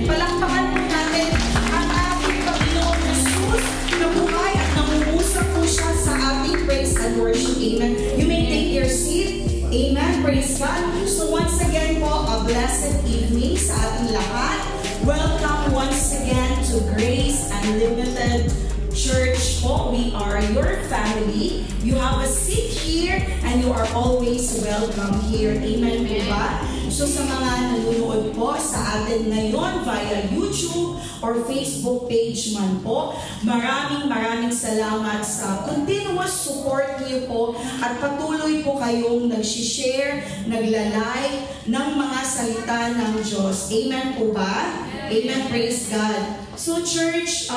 Palakpakan po natin ang ating Panginoon Jesus na buhay at nangungusap po siya sa ating praise and worship. Amen. You may take your seat. Amen. Praise God. So once again po, a blessed evening sa ating lahat. Welcome once again to Grace Unlimited Church po. We are your family. You have a seat here and you are always welcome here. Amen po ba? So sa mga nanonood po sa atin ngayon via YouTube or Facebook page man po, maraming salamat sa continuous support niyo po at patuloy po kayong nagsishare, naglalay ng mga salita ng Diyos. Amen po ba? Amen. Praise God. So church,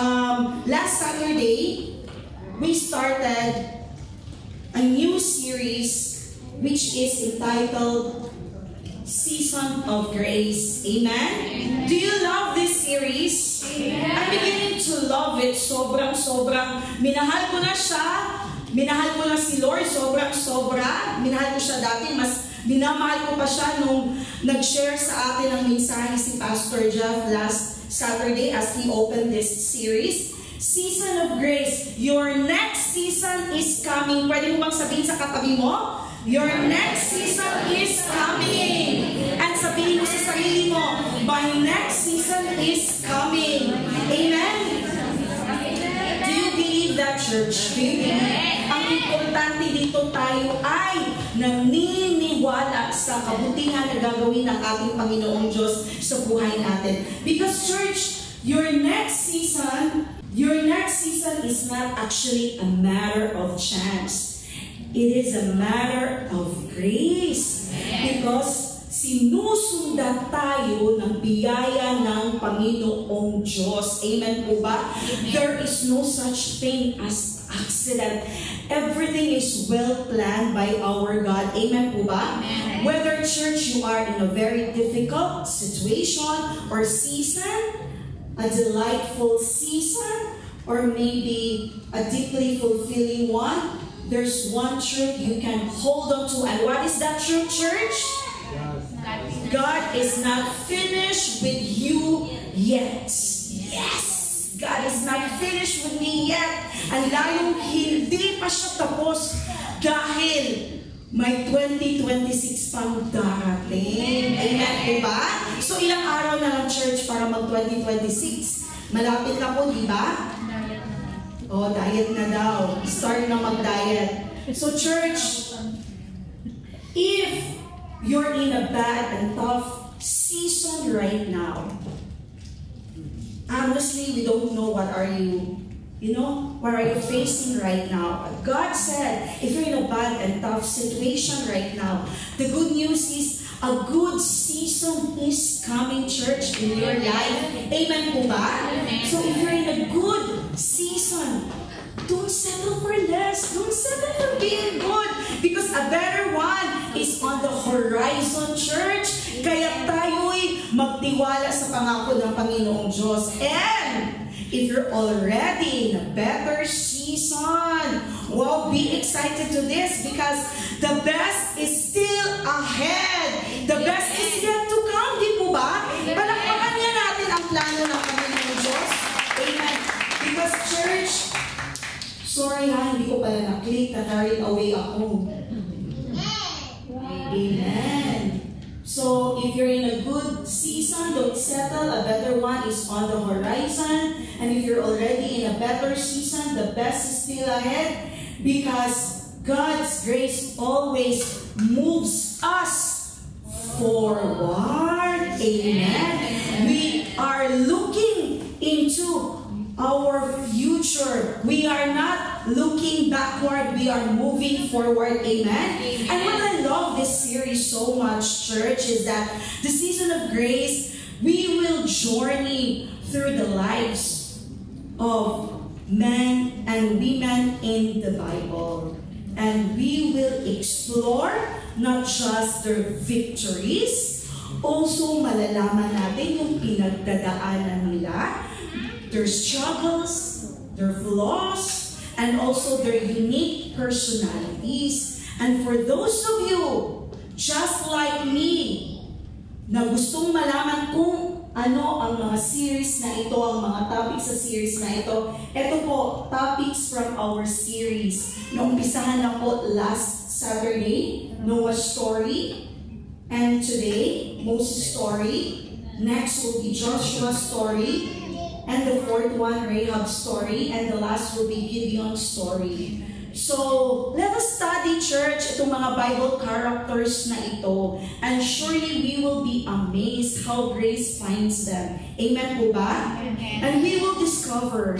last Saturday, we started a new series which is entitled Season of Grace. Amen? Do you love this series? Amen. I'm beginning to love it. Sobrang minahal ko na siya. Minahal ko na si Lord. Sobra. Minahal ko siya dati. Mas minamahal ko pa siya nung nag-share sa atin ng mensahe si Pastor Jeff last Saturday as he opened this series. Season of Grace. Your next season is coming. Pwede mo bang sabihin sa katabi mo? Your next season is coming. And sabihin mo sa sarili mo, my next season is coming. Amen? Do you believe that, church? Do you believe? Ang importante dito tayo ay naniniwala sa kabutihan na gagawin ng ating Panginoong Diyos sa buhay natin. Because, church, your next season is not actually a matter of chance. It is a matter of grace. Because sinusundan tayo ng biyaya ng Panginoong Diyos. Amen po ba? There is no such thing as accident. Everything is well planned by our God. Amen po ba? Whether, church, you are in a very difficult situation or season, a delightful season, or maybe a deeply fulfilling one, there's one truth you can hold on to. And what is that truth, church? God is not finished with you yet. Yes! God is not finished with me yet. Ang layong hindi pa siya tapos dahil may 2026 pang darating. Amen po ba? So ilang araw na lang, church, para mag-2026? Malapit na po, di ba? Oh, diet na daw. Start na mag-diet. So church, if you're in a bad and tough season right now, honestly, we don't know what are you facing right now. But God said, if you're in a bad and tough situation right now, the good news is a good season is coming, church, in your life. Amen po ba? So if you're in a good season, don't settle for less. Don't settle for being good. Because a better one is on the horizon, church. Kaya tayo'y magtiwala sa pangako ng Panginoong Diyos. And if you're already in a better season, well, be excited to this because the best is still ahead. The best is yet to come, di po ba? Palakpakan niya natin ang plano ng Panginoong Diyos. Amen. Because, church, sorry ha, hindi ko pala na-click, na-carried away ako. Amen. So, if you're in a good season, don't settle. A better one is on the horizon. And if you're already in a better season, the best is still ahead. Because God's grace always moves us forward. Amen. We are looking into our future. We are not looking backward. We are moving forward. Amen. And what I love this series so much, church, is that the season of grace, we will journey through the lives of men and women in the Bible. And we will explore not just their victories, also malalaman natin yung pinagdadaanan nila, their struggles, their flaws, and also their unique personalities. And for those of you, just like me, na gustong malaman kung ano ang mga series na ito, ang mga topics sa series na ito. Ito po, topics from our series. Naumpisahan na po last Saturday, Noah's story. And today, Moses' story. Next will be Joshua's story. And the fourth one, Rahab's story. And the last will be Gideon's story. So, let us study, church, itong mga Bible characters na ito. And surely we will be amazed how grace finds them. Amen po ba? Amen. And we will discover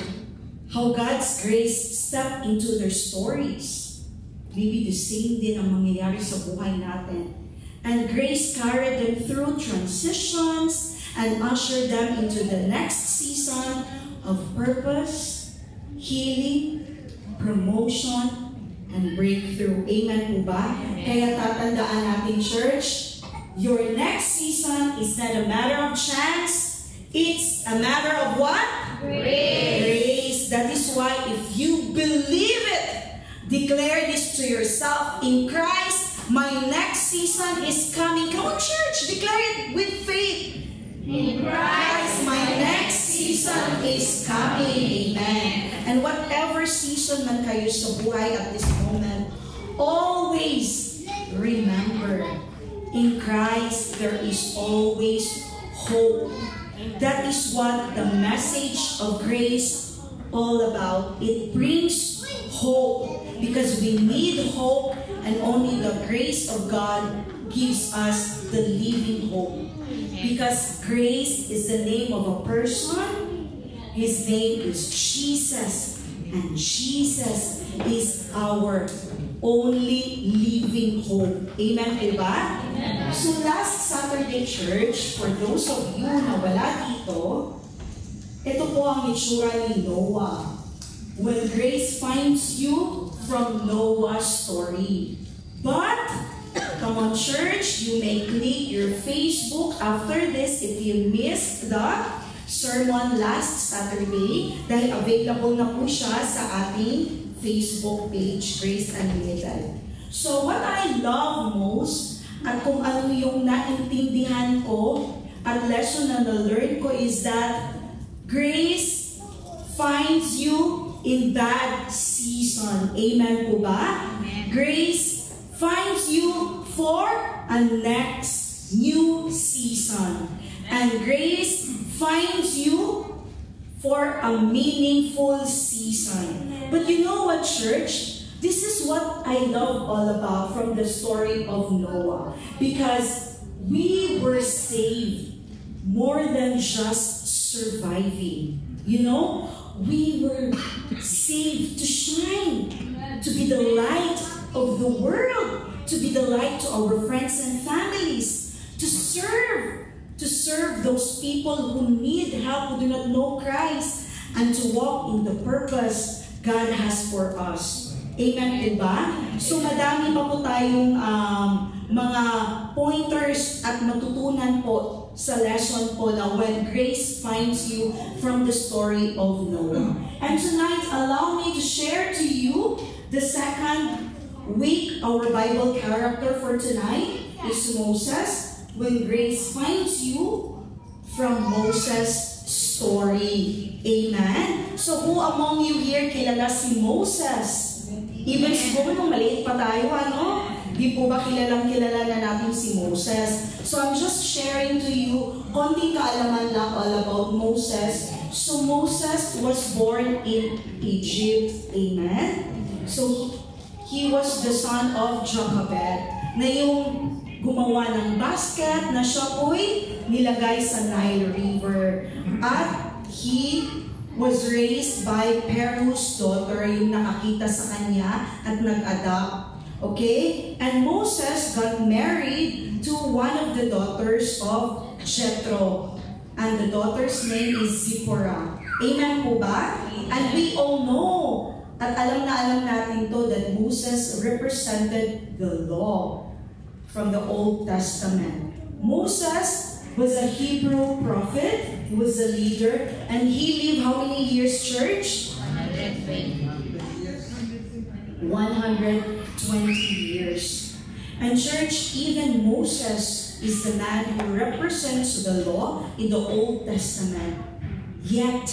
how God's grace stepped into their stories. Maybe the same din ang mangyayari sa buhay natin. And grace carried them through transitions and ushered them into the next season of purpose, healing, promotion, and breakthrough. Amen po ba? Kaya tatandaan natin, church, your next season is not a matter of chance. It's a matter of what? Grace. Grace. That is why if you believe it, declare this to yourself. In Christ, my next season is coming. Come on, church, declare it with faith. In Christ, my next season is coming. Amen. And whatever season man kayo sa buhay at this moment, always remember, in Christ, there is always hope. That is what the message of grace all about. It brings hope because we need hope, and only the grace of God gives us the living hope. Because grace is the name of a person. His name is Jesus. And Jesus is our only living hope. Amen, diba? So last Saturday, church, for those of you na wala dito, ito po ang itsura ni Noah. When grace finds you from Noah's story. But come on, church, you may click your Facebook after this if you missed the sermon last Saturday dahil available na po siya sa ating Facebook page, Grace Unlimited. So what I love most at kung ano yung naintindihan ko at lesson na na-learn ko is that grace finds you in that season. Amen po ba? Amen. Grace finds you for a next new season. And grace finds you for a meaningful season. But you know what, church? This is what I love all about from the story of Noah. Because we were saved more than just surviving. You know, we were saved to shine, to be the light of the world, to be the light to our friends and families, to serve those people who need help, who do not know Christ, and to walk in the purpose God has for us. Amen, diba? So madami pa po tayong mga pointers at matutunan po sa lesson po na when grace finds you from the story of Noah. And tonight, allow me to share to you the second week. Our Bible character for tonight is Moses. When grace finds you from Moses' story. Amen? So who among you here kilala si Moses? Even siguro nung maliit pa tayo, ano? Di po ba kilala na natin si Moses? So I'm just sharing to you konting kaalaman lang all about Moses. So Moses was born in Egypt. Amen? So he was the son of Jochebed, na yung gumawa ng basket na siya po'y nilagay sa Nile River. At he was raised by Pharaoh's daughter, yung nakakita sa kanya at nag-adopt. Okay? And Moses got married to one of the daughters of Jethro. And the daughter's name is Zipporah. Amen po ba? And we all know, at alam na alam natin to, that Moses represented the law from the Old Testament. Moses was a Hebrew prophet, he was a leader, and he lived how many years, church? 120 years. And church, even Moses is the man who represents the law in the Old Testament. Yet,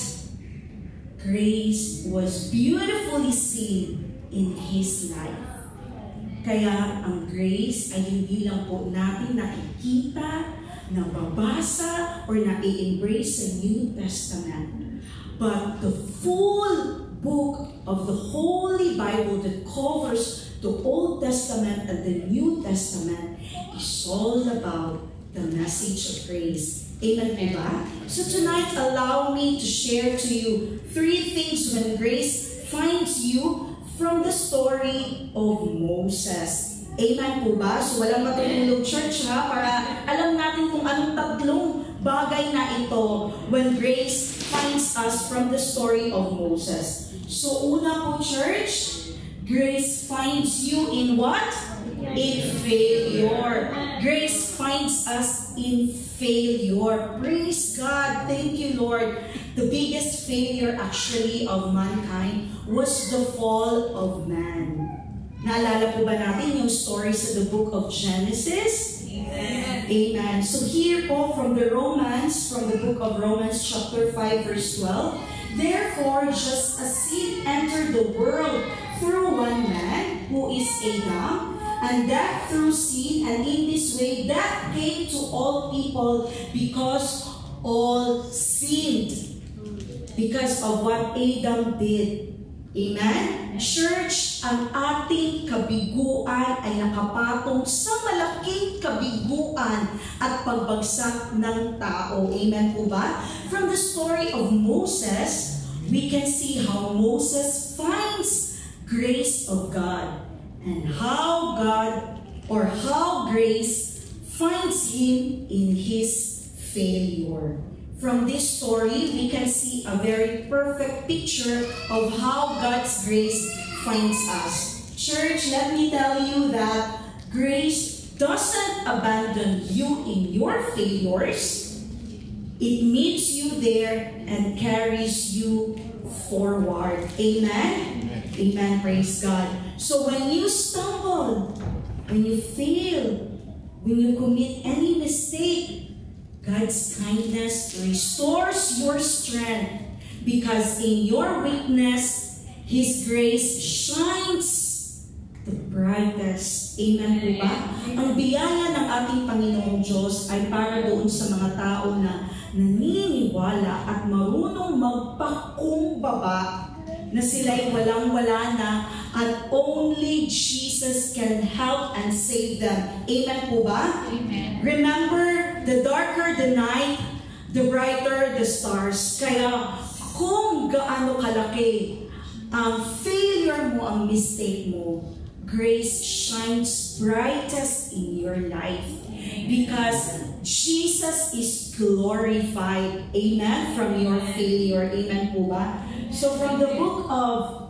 grace was beautifully seen in his life. Kaya ang grace ay hindi lang po natin nakikita, nababasa, or na-embrace sa New Testament. But the full book of the Holy Bible that covers the Old Testament and the New Testament is all about the message of grace. Amen po ba? So tonight, allow me to share to you 3 things when grace finds you from the story of Moses. Amen po ba? So walang matulog church ha, para alam natin kung anong 3 bagay na ito when grace finds us from the story of Moses. So una po church, grace finds you in what? In failure. Grace finds us in failure. Praise God. Thank you, Lord. The biggest failure actually of mankind was the fall of man. Naalala po ba natin yung story sa the book of Genesis? Amen. Amen. So here po from the book of Romans chapter 5 verse 12, therefore just as sin entered the world through one man, who is Adam, and death through sin, and in this way death came to all people because all sinned. Because of what Adam did. Amen? Church, ang ating kabiguan ay nakapatong sa malaking kabiguan at pagbagsak ng tao. Amen po ba? From the story of Moses, we can see how Moses finds grace of God and how grace finds him in his failure. From this story, we can see a very perfect picture of how God's grace finds us. Church, let me tell you that grace doesn't abandon you in your failures. It meets you there and carries you forward. Amen? Amen. Praise God. So when you stumble, when you fail, when you commit any mistake, God's kindness restores your strength because in your weakness, His grace shines the brightest. Amen po ba? Ang biyaya ng ating Panginoong Diyos ay para doon sa mga tao na naniniwala at marunong magpakumbaba na sila'y walang-wala na at only Jesus can help and save them. Amen po ba? Amen. Remember, the darker the night, the brighter the stars. Kaya kung gaano kalaki ang failure mo, ang mistake mo, grace shines brightest in your life. Because Jesus is glorified. Amen? From your failure. Amen po ba? So from the book of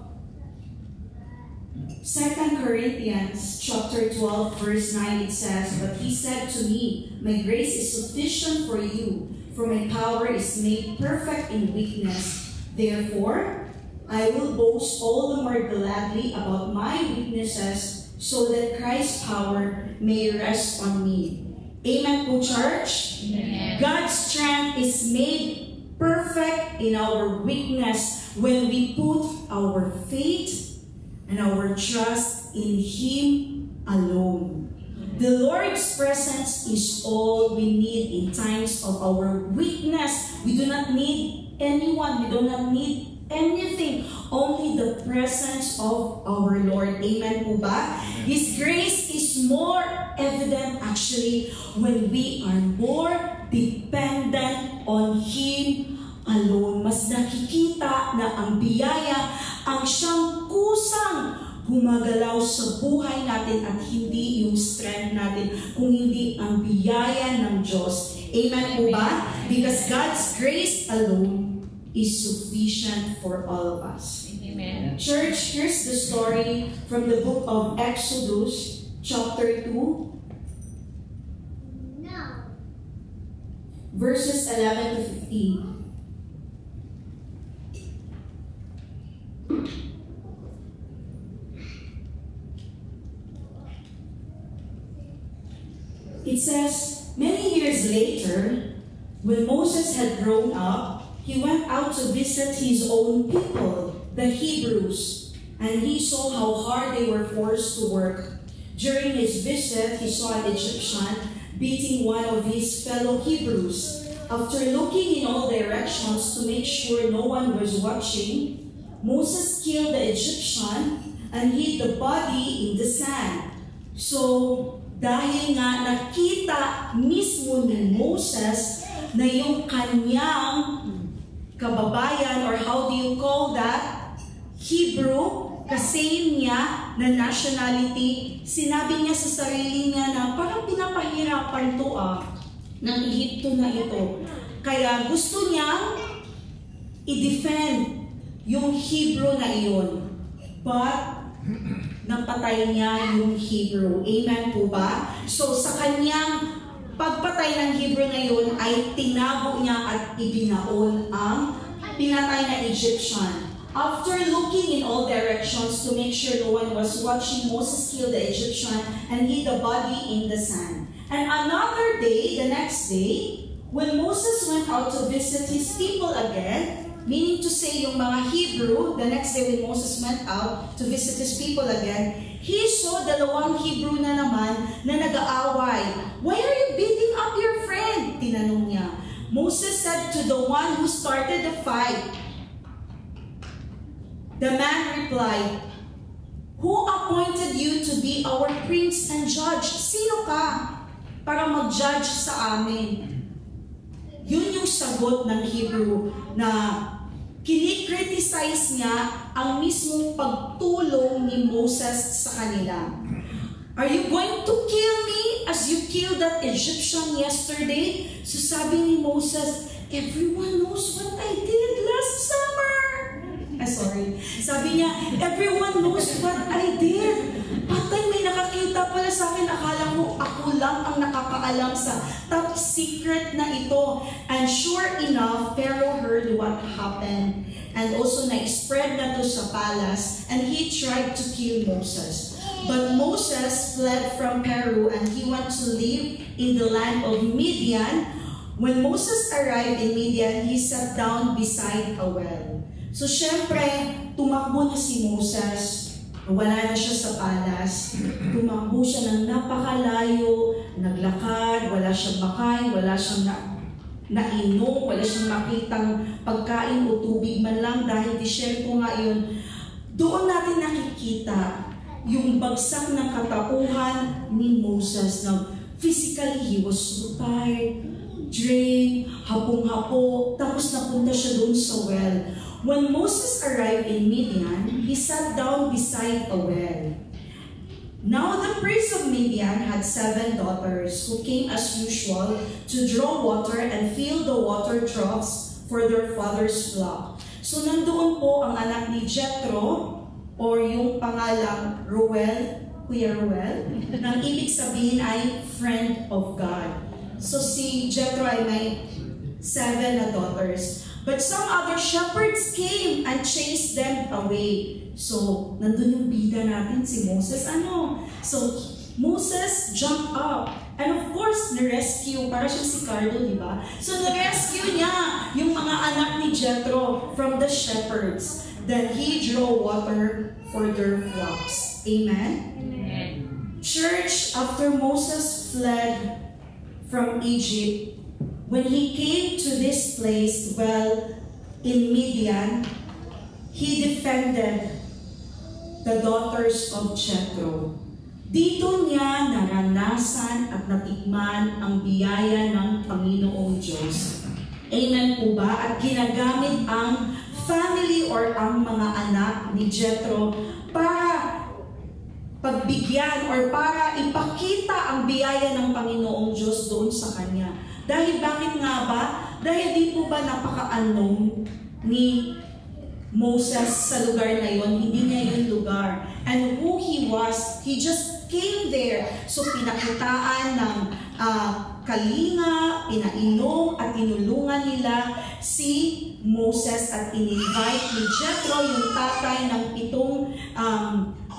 2 Corinthians chapter 12 verse 9 it says, but he said to me, my grace is sufficient for you, for my power is made perfect in weakness. Therefore, I will boast all the more gladly about my weaknesses, so that Christ's power may rest on me. Amen po, church? Amen. God's strength is made perfect in our weakness when we put our faith and our trust in Him alone. The Lord's presence is all we need in times of our weakness. We do not need anyone. We do not need anything. Only the presence of our Lord. Amen po ba? His grace is more evident actually when we are more dependent on Him alone. Mas nakikita na ang biyaya ang siyang kusang gumagalaw sa buhay natin at hindi yung strength natin, kung hindi ang biyaya ng Diyos. Amen po ba? Because God's grace alone is sufficient for all of us. Amen. Church, here's the story from the book of Exodus, chapter 2, verses 11 to 15. It says, later, when Moses had grown up, he went out to visit his own people, the Hebrews, and he saw how hard they were forced to work. During his visit, he saw an Egyptian beating one of his fellow Hebrews. After looking in all directions to make sure no one was watching, Moses killed the Egyptian and hid the body in the sand. So, dahil nga nakita mismo ni Moses na yung kanyang kababayan, or how do you call that? Hebrew, kasame niya na nationality, sinabi niya sa sarili niya na parang pinapahirapan to ng Egypto na ito. Kaya gusto niyang i-defend yung Hebrew na iyon. But, napatay niya yung Hebrew. Amen po ba? So, sa kanyang pagpatay ng Hebrew na yun, ay tinago niya at ibinaon ang pinatay na Egyptian. After looking in all directions to make sure no one was watching, Moses killed the Egyptian and hid the body in the sand. And another day, the next day, when Moses went out to visit his people again, meaning to say yung mga Hebrew, the next day when Moses went out to visit his people again, he saw dalawang Hebrew na naman na nag-aaway. Why are you beating up your friend? Tinanong niya. Moses said to the one who started the fight. The man replied, "Who appointed you to be our prince and judge?" Sino ka para mag-judge sa amin? Yun yung sagot ng Hebrew na kinikriticize niya ang mismong pagtulong ni Moses sa kanila. Are you going to kill me as you killed that Egyptian yesterday? So sabi ni Moses, everyone knows what I did last summer. Sabi niya, everyone knows what I did. Patay, may nakakita pala sa akin. Akala mo ako lang ang nakakaalam sa top secret na ito. And sure enough, Pharaoh heard what happened. And also na-spread na to sa palace. And he tried to kill Moses. But Moses fled from Pharaoh and he went to live in the land of Midian. When Moses arrived in Midian, he sat down beside a well. So, syempre, tumakbo na si Moses. Wala na siya sa palas. Tumakbo siya ng napakalayo, naglakad, wala siyang makain, wala siyang nainom, wala siyang makitang pagkain o tubig man lang dahil disyerto nga yun. Doon natin nakikita yung bagsak ng katauhan ni Moses na physically he was so tired, drained, hapong-hapo, tapos napunta siya doon sa well. When Moses arrived in Midian, he sat down beside a well. Now the priest of Midian had 7 daughters who came as usual to draw water and fill the water troughs for their father's flock. So nandoon po ang anak ni Jethro, or yung pangalang Reuel, Kuya Reuel, nang ibig sabihin ay friend of God. So si Jethro ay may 7 na daughters. But some other shepherds came and chased them away. So, nandun yung bida natin, si Moses. So, Moses jumped up. And of course, na-rescue. Para siyang si Cardo, di ba? So, na-rescue niya yung mga anak ni Jethro from the shepherds. Then he drew water for their flocks. Amen? Amen. Church, after Moses fled from Egypt, when he came to this place, well, in Midian, he defended the daughters of Jethro. Dito niya naranasan at natikman ang biyaya ng Panginoong Diyos. Amen po ba? At ginagamit ang family or ang mga anak ni Jethro para pagbigyan or para ipakita ang biyaya ng Panginoong Diyos doon sa kanya. Dahil bakit nga ba? Dahil di po ba napaka-unknown ni Moses sa lugar na yon? Hindi niya yung lugar. And who he was, he just came there. So pinakitaan ng kalinga, pinainom at tinulungan nila si Moses at in-invite ni Jethro, yung tatay ng 7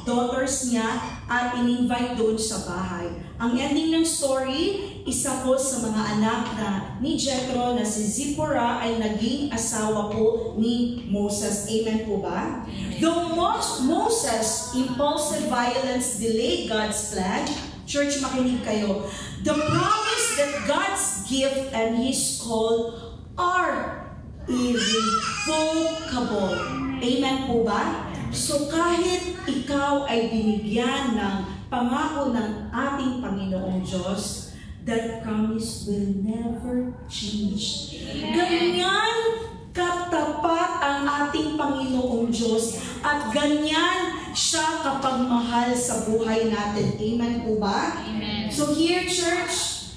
daughters niya at in-invite doon sa bahay. Ang ending ng story, isa po sa mga anak ni Jethro na si Zipporah ay naging asawa po ni Moses. Amen po ba? Though Moses' impulsive violence delayed God's plan, church, makinig kayo, the promise that God's gift and His call are irrevocable. Amen po ba? So kahit ikaw ay binigyan ng pangako ng ating Panginoong Diyos, that promise will never change. Ganyan katapat ang ating Panginoong Diyos at ganyan siya kapag mahal sa buhay natin. Amen po ba? Amen. So here, church,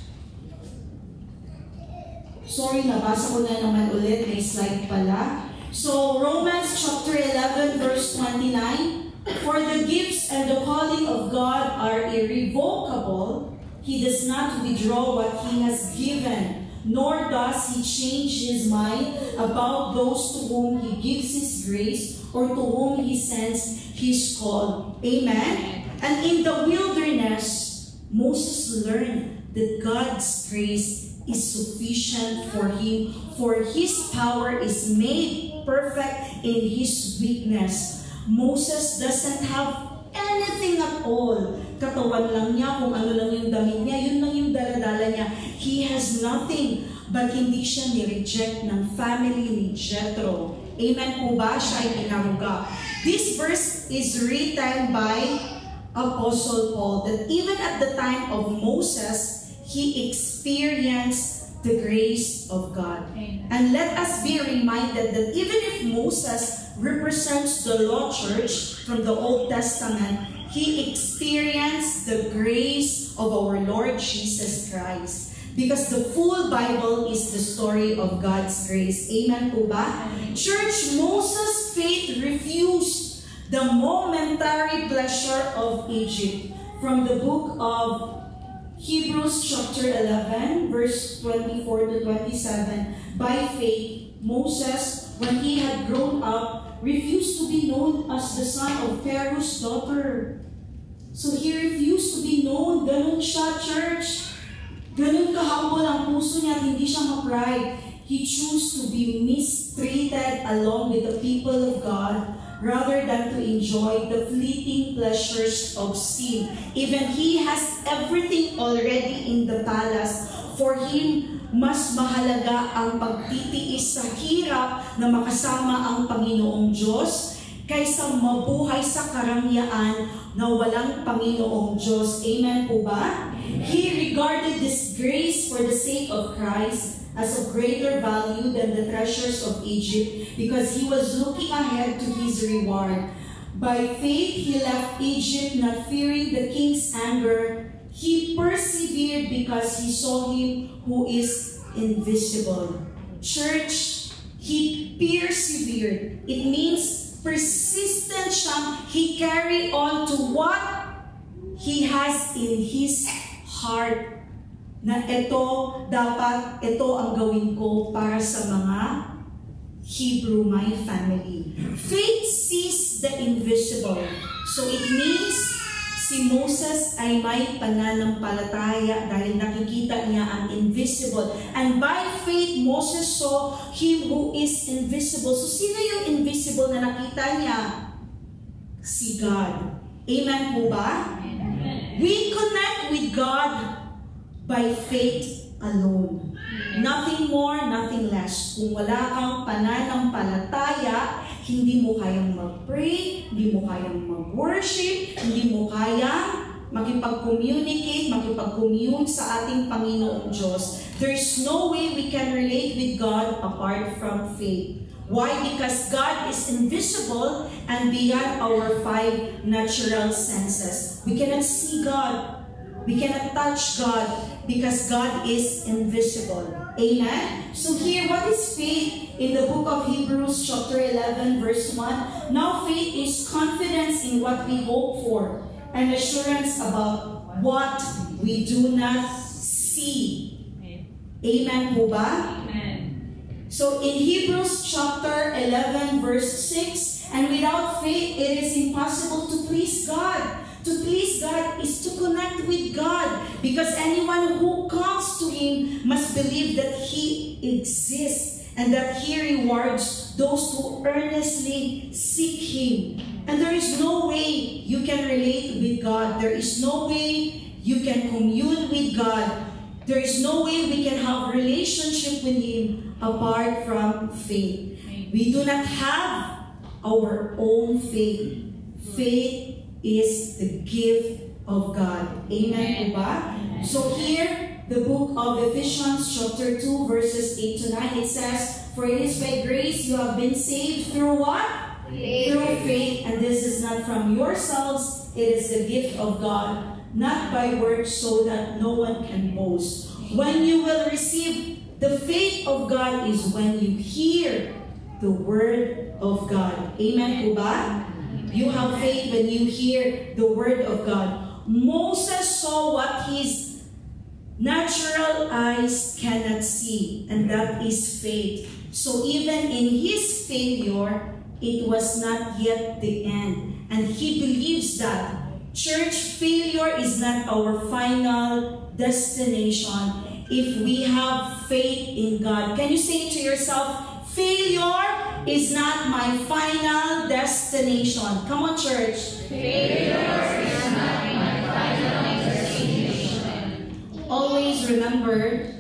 sorry, nabasa ko na naman ulit, may slide pala. So, Romans chapter 11, verse 29, for the gifts and the calling of God are irrevocable. He does not withdraw what He has given, nor does He change His mind about those to whom He gives His grace or to whom He sends His call. Amen? And in the wilderness, Moses learned that God's grace is sufficient for him, for His power is made perfect in His weakness. Moses doesn't have anything at all. Katawan lang niya, kung ano lang yung damit niya, yun lang yung daladala niya. He has nothing, but hindi siya ni-reject ng family ni Jethro. Amen po ba? Siya ay pinaruga. This verse is written by Apostle Paul that even at the time of Moses, he experienced the grace of God. Amen. And let us be reminded that even if Moses represents the law church from the Old Testament, he experienced the grace of our Lord Jesus Christ. Because the full Bible is the story of God's grace. Amen po ba? Amen. Church, Moses' faith refused the momentary pleasure of Egypt. From the book of Hebrews chapter 11, verse 24 to 27, by faith, Moses, when he had grown up, refused to be known as the son of Pharaoh's daughter. So he refused to be known. Ganun siya, church. Ganun kahambol ang puso niya at hindi siya ma-pride. He chose to be mistreated along with the people of God rather than to enjoy the fleeting pleasures of sin. Even he has everything already in the palace. For him, mas mahalaga ang pagtitiis sa hirap na makasama ang Panginoong Diyos kaysa mabuhay sa karangyaan na walang Panginoong Diyos. Amen po ba? He regarded this grace for the sake of Christ as of greater value than the treasures of Egypt because he was looking ahead to his reward. By faith, he left Egypt not fearing the king's anger. He persevered because he saw him who is invisible. Church, he persevered. It means persistent siya. He carried on to what he has in his heart. Na ito ang gawin ko para sa mga Hebrew, my family. Faith sees the invisible. So it means si Moses ay may pananampalataya dahil nakikita niya ang invisible. And by faith, Moses saw him who is invisible. So sino yung invisible na nakita niya? Si God. Amen po ba? Amen. We connect with God by faith alone. Nothing more, nothing less. Kung wala kang pananampalataya, hindi mo kayang mag-pray, hindi mo kayang mag-worship, hindi mo kayang makipag-communicate, makipag-commune sa ating Panginoong Diyos. There's no way we can relate with God apart from faith. Why? Because God is invisible and beyond our five natural senses. We cannot see God. We cannot touch God because God is invisible. Amen? So here, what is faith? In the book of Hebrews chapter 11 verse 1, now faith is confidence in what we hope for and assurance about what we do not see. Amen po ba? Amen. So in Hebrews chapter 11 verse 6, and without faith it is impossible to please God. To please God is to connect with God, because anyone who comes to Him must believe that He exists and that He rewards those who earnestly seek Him. And there is no way you can relate with God. There is no way you can commune with God. There is no way we can have relationship with Him apart from faith. We do not have our own faith. Faith is the gift of God. Amen po ba? So here, the book of Ephesians chapter 2 verses 8 to 9, it says, "For it is by grace you have been saved through what? Faith. Through faith, and this is not from yourselves, it is the gift of God, not by works, so that no one can boast." When you will receive the faith of God is when you hear the word of God. Amen po ba? You have faith when you hear the word of God. Moses saw what his natural eyes cannot see, and that is faith. So even in his failure, it was not yet the end. And he believes that church failure is not our final destination if we have faith in God. Can you say to yourself, failure is not my final destination? Come on, church. Failure is not my final destination. Always remember,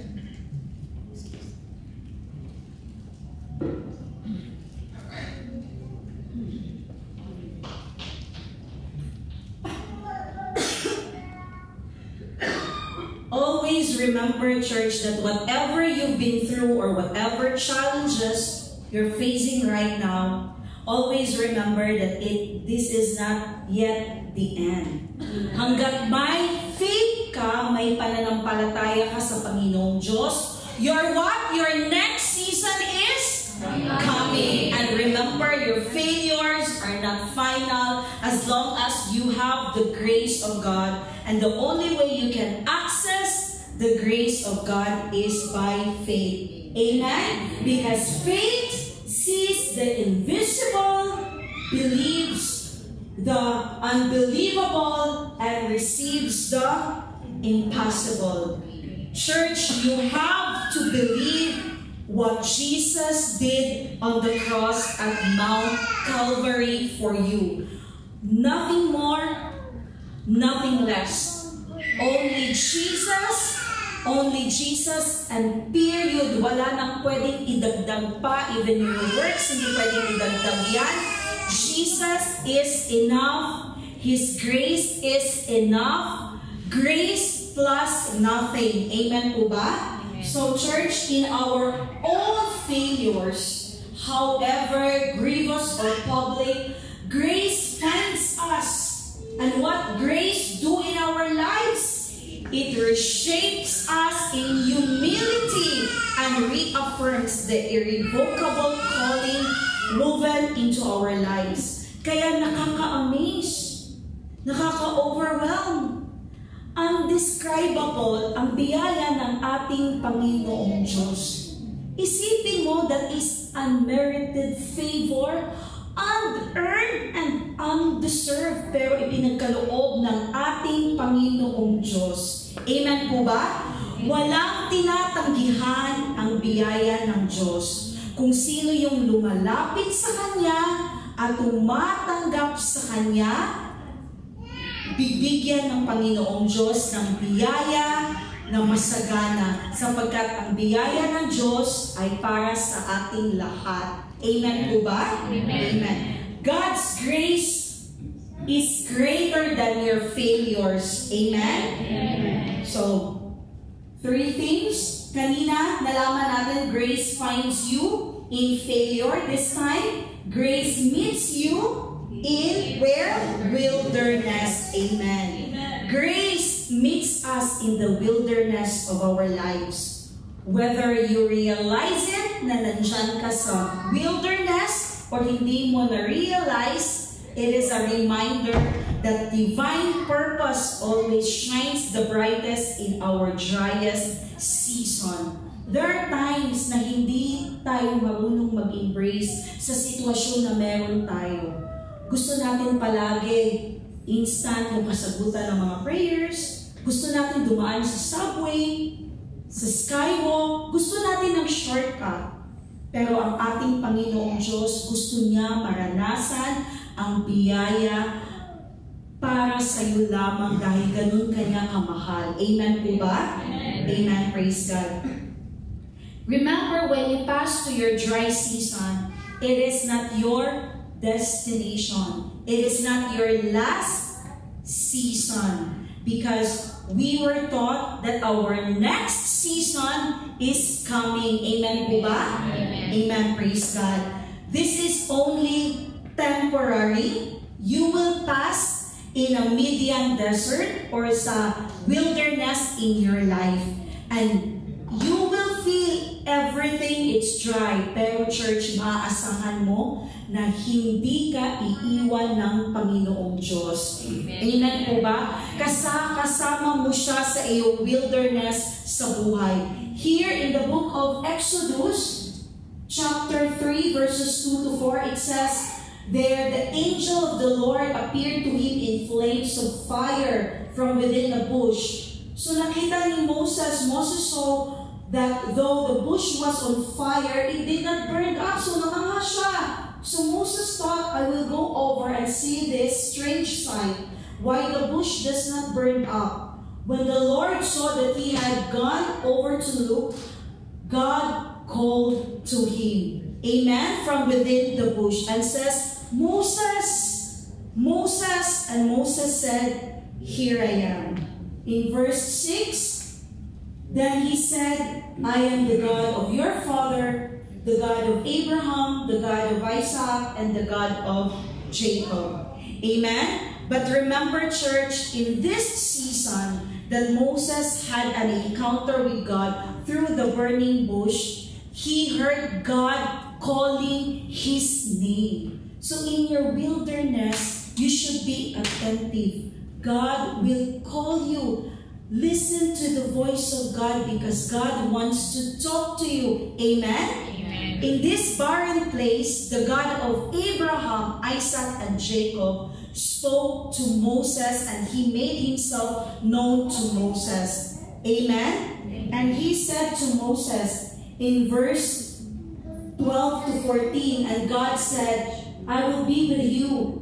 church, that whatever you've been through or whatever challenges you're facing right now, always remember that this is not yet the end. Hanggat may faith ka, may pananampalataya ka sa Panginoong Diyos, your what? Your next season is coming. And remember, your failures are not final as long as you have the grace of God. And the only way you can access the grace of God is by faith. Amen? Because faith sees the invisible, believes the unbelievable, and receives the impossible. Church, you have to believe what Jesus did on the cross at Mount Calvary for you. Nothing more, nothing less. Only Jesus, and period. Wala nang pwedeng idagdag pa. Even your works, hindi pwedeng idagdag yan. Jesus is enough. His grace is enough. Grace plus nothing. Amen po ba? Amen. So church, in our own failures, however grievous or public, grace finds us. And what grace do in our lives? It reshapes us in humility and reaffirms the irrevocable calling woven into our lives. Kaya nakaka-amaze, nakaka-overwhelm, undescribable ang biyaya ng ating Panginoong Diyos. Isipin mo, that is unmerited favor, unearned and undeserved, pero ipinagkaloob ng ating Panginoong Diyos. Amen po ba? Walang tinatanggihan ang biyaya ng Diyos. Kung sino yung lumalapit sa Kanya at tumatanggap sa Kanya, bibigyan ng Panginoong Diyos ng biyaya na masagana, sapagkat ang biyaya ng Diyos ay para sa ating lahat. Amen po ba? Amen. Amen. God's grace is greater than your failures. Amen? Amen. So, 3 things. Kanina, nalaman natin, grace finds you in failure. This time, grace meets you in where? Wilderness. Amen. Grace meets us in the wilderness of our lives. Whether you realize it na nandyan ka sa wilderness or hindi mo na-realize, it is a reminder that divine purpose always shines the brightest in our driest season. There are times na hindi tayo marunong mag-embrace sa sitwasyon na meron tayo. Gusto natin palagi instant yung kasagutan ng mga prayers. Gusto natin dumaan sa subway, sa skywalk. Gusto natin ng shortcut. Pero ang ating Panginoong Diyos, gusto niya maranasan ang biyaya para sa iyo lamang dahil ganun kanya kamahal. Amen po ba? Amen. Praise God. Remember, when you pass to your dry season, it is not your destination. It is not your last season. Because we were taught that our next season is coming. Amen po ba? Amen. Praise God. This is only temporary. You will pass in a Midian desert or sa wilderness in your life. And you will feel everything it's dry. Pero church, maaasahan mo na hindi ka iiwan ng Panginoong Diyos. Amen po ba? Kasama mo siya sa iyong wilderness sa buhay. Here in the book of Exodus, chapter 3, verses 2 to 4, it says, there the angel of the Lord appeared to him in flames of fire from within a bush. So nakita ni Moses saw that though the bush was on fire, it did not burn up. So nakanga siya. So Moses thought, I will go over and see this strange sight, why the bush does not burn up. When the Lord saw that he had gone over to look, God called to him, amen, from within the bush and says, Moses, Moses. And Moses said, here I am. In verse 6, then he said, I am the God of your father, the God of Abraham, the God of Isaac, and the God of Jacob. Amen? But remember, church, in this season that Moses had an encounter with God through the burning bush, he heard God calling his name. So in your wilderness, you should be attentive. God will call you. Listen to the voice of God because God wants to talk to you. Amen? Amen. In this barren place, the God of Abraham, Isaac, and Jacob spoke to Moses and he made himself known to Moses. Amen? Amen. And he said to Moses in verse 12 to 14, and God said, I will be with you.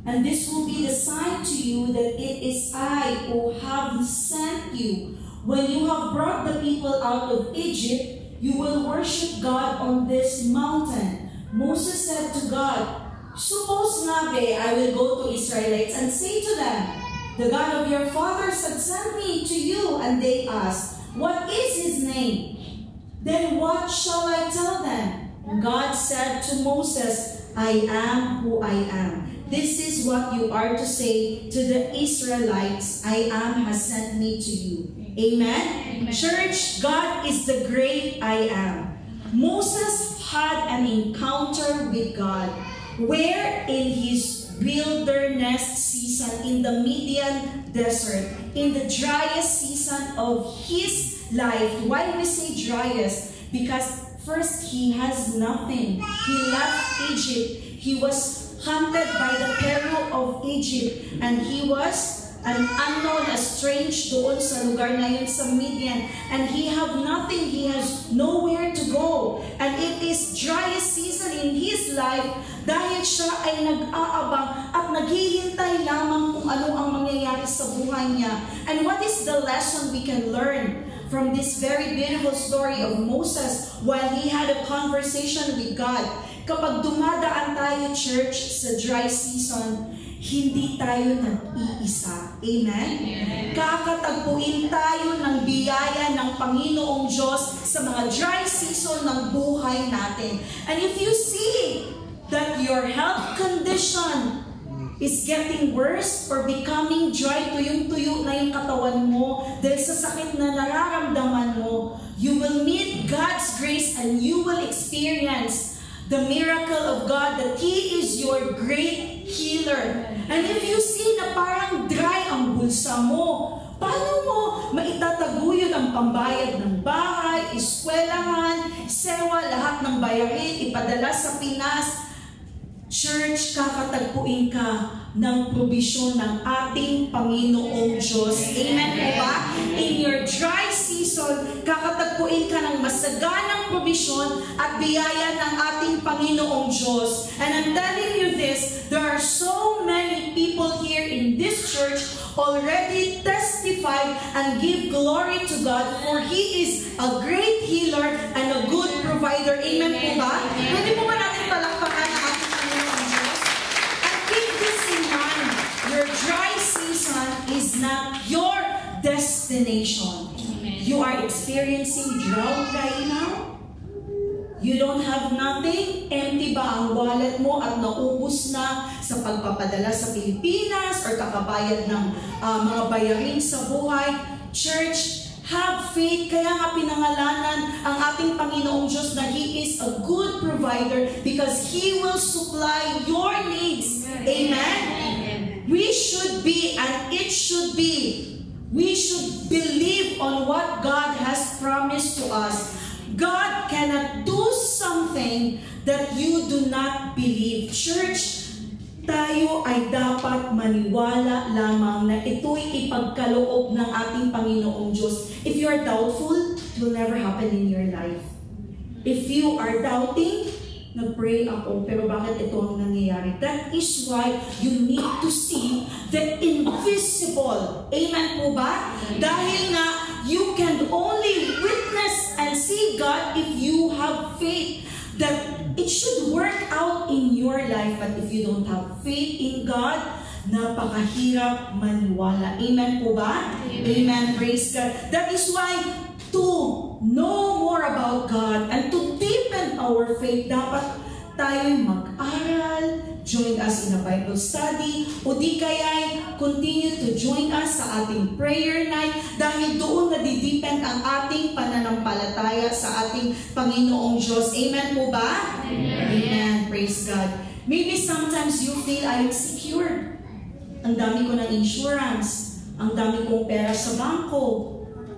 And this will be the sign to you that it is I who have sent you. When you have brought the people out of Egypt, you will worship God on this mountain. Moses said to God, suppose nabe, I will go to Israelites and say to them, the God of your fathers had sent me to you. And they asked, what is his name? Then what shall I tell them? And God said to Moses, I am who I am. This is what you are to say to the Israelites, I am has sent me to you. Amen? Amen. Church, God is the great I am. Moses had an encounter with God where in his wilderness season, in the Midian desert, in the driest season of his life. Why we say driest? Because first, he has nothing. He left Egypt. He was hunted by the peril of Egypt. And he was an unknown, a strange doon sa lugar na yun sa Midian. And he have nothing. He has nowhere to go. And it is driest season in his life dahil siya ay nag-aabang at naghihintay lamang kung ano ang mangyayari sa buhay niya. And what is the lesson we can learn from this very beautiful story of Moses while he had a conversation with God? Kapag dumadaan tayo, church, sa dry season, hindi tayo nag-iisa. Amen? Kakatagpuin tayo ng biyaya ng Panginoong Diyos sa mga dry season ng buhay natin. And if you see that your health condition is getting worse or becoming dry, tuyong-tuyo na yung katawan mo dahil sa sakit na nararamdaman mo, you will meet God's grace and you will experience the miracle of God that He is your great healer. And if you see na parang dry ang bulsa mo, Paano mo maitataguyod ang pambayad ng bahay, eskwelahan, sewa, lahat ng bayarin, ipadala sa Pinas? Church, kakatagpuin ka ng probisyon ng ating Panginoong Diyos. Amen po ba? In your dry season, kakatagpuin ka ng masaganang probisyon at biyaya ng ating Panginoong Diyos. And I'm telling you this, there are so many people here in this church already testify and give glory to God, for He is a great healer and a good provider. Amen po ba? Pwede po ba natin palakpakan ang ating Panginoong Diyos? And keep this in mind, your dry season is not your destination. You are experiencing drought right now. You don't have nothing. Empty ba ang wallet mo at naubos na sa pagpapadala sa Pilipinas or kakabayad ng mga bayarin sa buhay? Church, have faith. Kaya nga pinangalanan ang ating Panginoong Diyos na He is a good provider because He will supply your needs. Amen? We should be, and it should be, we should believe on what God has promised to us. God cannot do something that you do not believe. Church, tayo ay dapat maniwala lamang na ito'y ipagkaloob ng ating Panginoong Diyos. If you are doubtful, it will never happen in your life. If you are doubting, nag-pray ako, pero bakit ito ang nangyayari? That is why you need to see the invisible. Amen po ba? Dahil nga, you can only witness and see God if you have faith that it should work out in your life. But if you don't have faith in God, napakahirap maniwala. Amen po ba? Amen. Praise God. That is why to know more about God and to deepen our faith, dapat tayo'y mag-aral, join us in a Bible study, o di kaya'y continue to join us sa ating prayer night dahil doon nadideepen ang ating pananampalataya sa ating Panginoong Diyos. Amen po ba? Amen. Amen. Praise God. Maybe sometimes you feel I am secure. Ang dami ko ng insurance, ang dami kong pera sa bangko,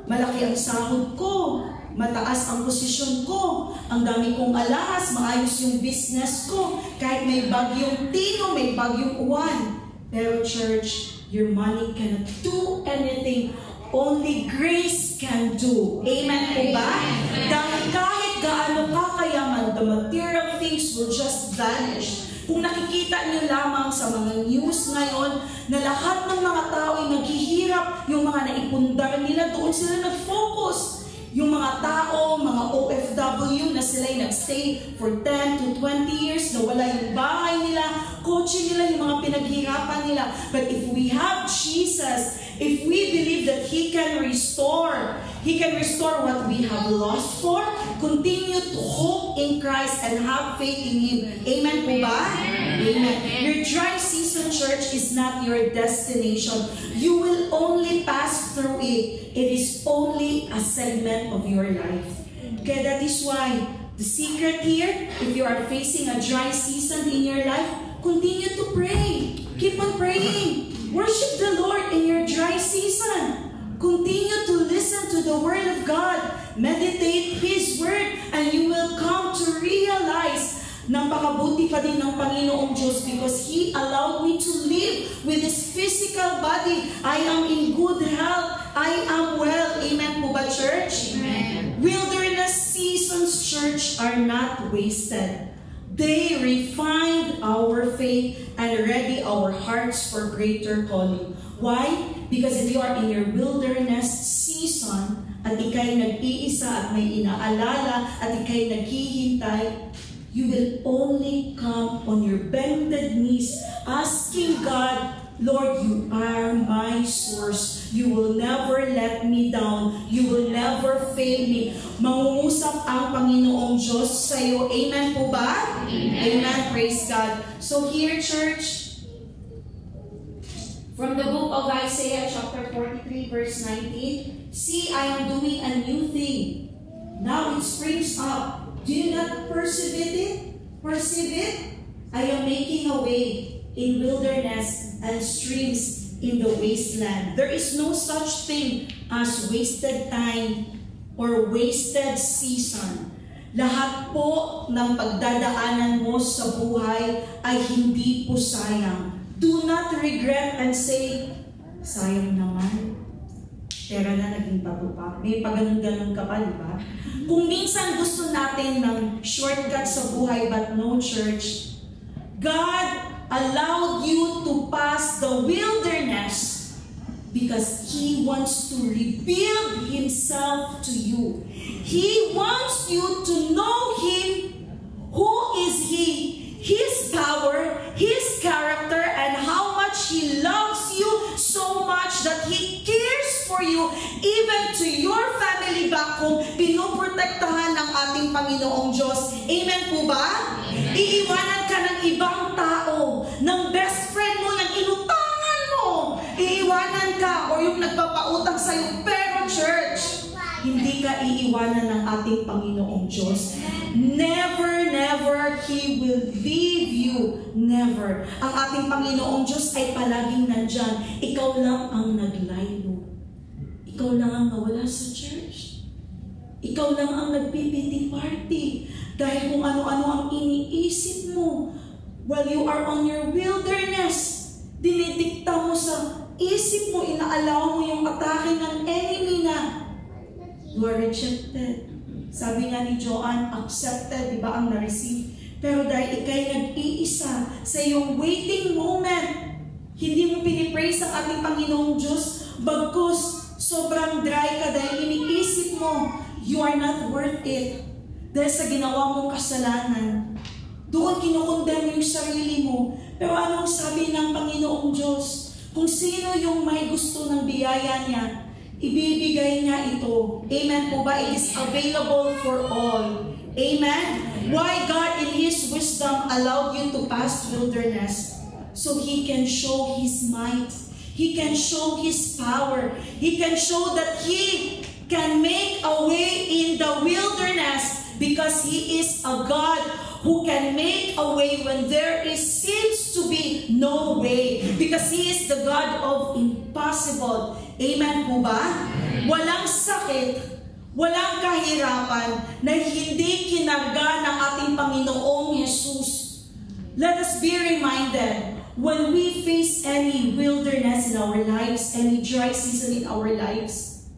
malaki ang sahod ko, mataas ang posisyon ko, ang dami kong alahas, maayos yung business ko, kahit may bagyong Tino, may bagyong Uwan. Pero church, your money cannot do anything. Only grace can do. Amen po ba? Dahil kahit gaano ka kayaman, the material things will just vanish. Kung nakikita niyo lamang sa mga news ngayon na lahat ng mga tao ay naghihirap, yung mga naipundar nila, doon sila nag-focus. Yung mga tao, mga OFW na sila'y nagstay for 10 to 20 years, na wala yung bahay nila, kotse nila, yung mga pinaghirapan nila. But if we have Jesus, if we believe that He can restore what we have lost for, continue to hope in Christ and have faith in Him. Amen po ba? Amen. Your dry season, church, is not your destination. You will only pass through it. It is only a segment of your life. Okay, that is why the secret here, if you are facing a dry season in your life, continue to pray. Keep on praying. Worship the Lord in your dry season. Continue to listen to the Word of God. Meditate His Word, and you will come to realize napakabuti pa din ng Panginoong Diyos because He allowed me to live with this physical body. I am in good health. I am well. Amen po ba, church? Amen. Wilderness seasons, church, are not wasted. They refined our faith and ready our hearts for greater calling. Why? Because if you are in your wilderness season at ikay nag-iisa at may inaalala at ikay naghihintay, you will only come on your bended knees asking God, Lord, you are my source. You will never let me down. You will never fail me. Mangungusap ang Panginoong Diyos sa iyo. Amen po ba? Amen. Amen. Praise God. So here, church, from the book of Isaiah chapter 43 verse 19, see, I am doing a new thing. Now it springs up. Do you not perceive it? Perceive it? I am making a way in wilderness and streams in the wasteland. There is no such thing as wasted time or wasted season. Lahat po ng pagdadaanan mo sa buhay ay hindi po sayang. Do not regret and say, sayang naman. Pera na naging bago pa. May pag-ganun ka pa, di ba? Kung minsan gusto natin ng shortcut sa buhay but no church, God allowed you to pass the wilderness because He wants to reveal Himself to you. He wants you to know Him. Who is He? His power, His character, and how much He loves you so much that He cares for you, even to your family back home. Pinoprotektahan ng ating Panginoong Diyos. Amen po ba? Amen. Iiwanan ka ng ibang tao, ng best friend mo, ng inutangan mo. Iiwanan ka, o yung nagpapautang sa'yo. Pero church, hindi ka iiwanan ng ating Panginoong Diyos. Never, never He will leave you. Never. Ang ating Panginoong Diyos ay palaging nandyan. Ikaw lang ang naglaylo. Ikaw lang ang nawala sa church. Ikaw lang ang nagpipiti party. Dahil kung ano-ano ang iniisip mo while you are on your wilderness. Dinidikta mo sa isip mo, inaalaw mo yung atake ng enemy na you are rejected. Sabi nga ni Joanne, accepted, di ba ang na-receive? Pero dahil ikay nag-iisa sa iyong waiting moment, hindi mo pinipraise ang ating Panginoong Diyos, bagkus sobrang dry ka dahil iniisip mo, you are not worth it. Dahil sa ginawa mong kasalanan, doon kinukondem yung sarili mo. Pero anong sabi ng Panginoong Diyos? Kung sino yung may gusto ng biyaya niya, ibibigay niya ito. Amen po ba? It is available for all. Amen? Why God in His wisdom allowed you to pass wilderness? So He can show His might. He can show His power. He can show that He can make a way in the wilderness because He is a God who can make a way when there seems to be no way. Because He is the God of impossible. Amen po ba? Walang sakit, walang kahirapan na hindi kinarga ng ating Panginoong Jesus. Let us be reminded, when we face any wilderness in our lives, any dry season in our lives,